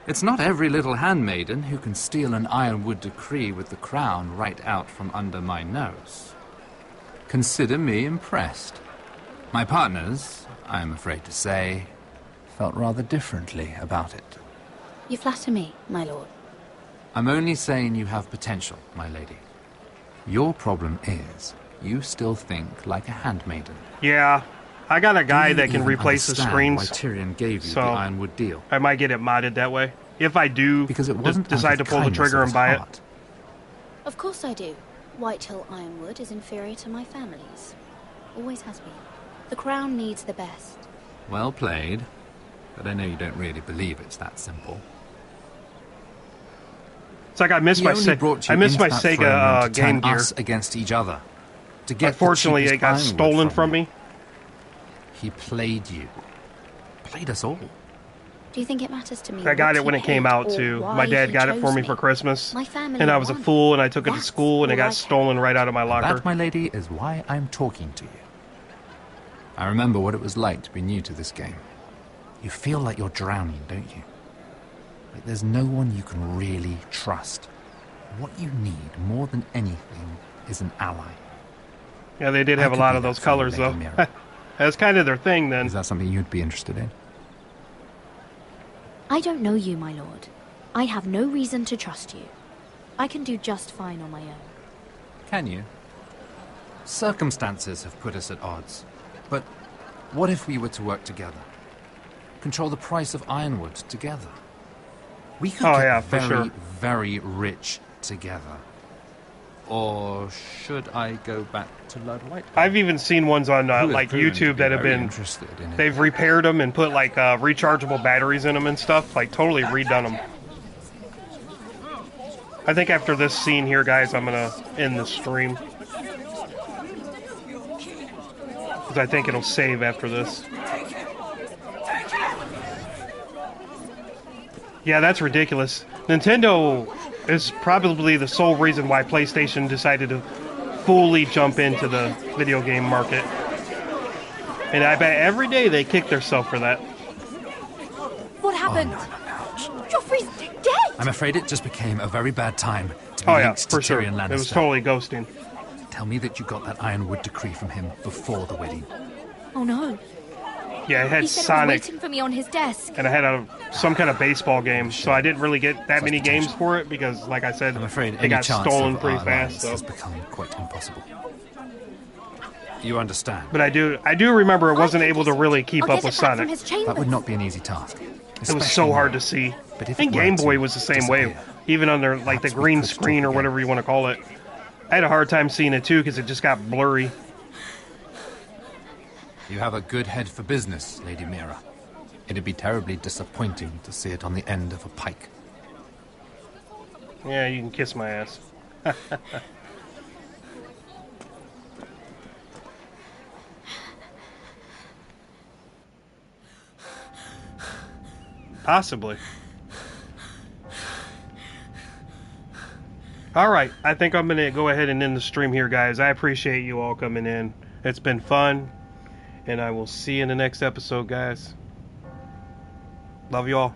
It's not every little handmaiden who can steal an ironwood decree with the crown right out from under my nose. Consider me impressed. My partners, I am afraid to say, felt rather differently about it. You flatter me, my lord. I'm only saying you have potential, my lady. Your problem is, you still think like a handmaiden. Yeah. I got a guy Do you that can even replace the understand screens. why Tyrion gave you so the ironwood deal? I might get it modded that way. If I do Because it wasn't decide to pull the kindness trigger of and his buy heart. Of course I do. Whitehill Ironwood is inferior to my family's. Always has been. The crown needs the best. Well played, but I know you don't really believe it's that simple. It's like I miss my Sega Game Gear. Us against each other. To get Unfortunately, it got stolen from me. He played you. Played us all. Do you think it matters to me? I got what it when he it came paid out or too. why My dad he got it for chose me for Christmas. My family And I was a won. fool and I took it to That's school and it all I got stolen right out of my locker. That, my lady, is why I'm talking to you. I remember what it was like to be new to this game. You feel like you're drowning, don't you? Like there's no one you can really trust. What you need, more than anything, is an ally. Yeah, they did have a lot of those colors though. That's kind of their thing then. Is that something you'd be interested in? I don't know you, my lord. I have no reason to trust you. I can do just fine on my own. Can you? Circumstances have put us at odds. But what if we were to work together? Control the price of ironwood together? We could get very, very rich together. Or should I go back to Lord White? I've even seen ones on like YouTube that have been, they've repaired them and put like rechargeable batteries in them and stuff, like totally redone them. I think after this scene here, guys, I'm gonna end the stream. Because I think it'll save after this. Yeah, that's ridiculous. Nintendo is probably the sole reason why PlayStation decided to fully jump into the video game market. And I bet every day they kick themselves for that. What happened? Joffrey's dead! I'm afraid it just became a very bad time to be linked to Tyrion Lannister. It was totally ghosting. Tell me that you got that ironwood decree from him before the wedding. Oh no. Yeah, it had He said Sonic. it was waiting for me on his desk. And I had some kind of baseball game, so I didn't really get that many games for it because, like I said, I'm afraid it any got chance stolen of pretty our fast. alliance So. has become quite impossible. You understand? But I do remember it wasn't able to really keep up with Sonic. That would not be an easy task. It was so hard to see. I think Game Boy was the same way, even under like the green screen or whatever you want to call it. I had a hard time seeing it too because it just got blurry. You have a good head for business, Lady Mira. It'd be terribly disappointing to see it on the end of a pike. Yeah, you can kiss my ass. Possibly. Alright, I think I'm going to go ahead and end the stream here, guys. I appreciate you all coming in. It's been fun. And I will see you in the next episode, guys. Love you all.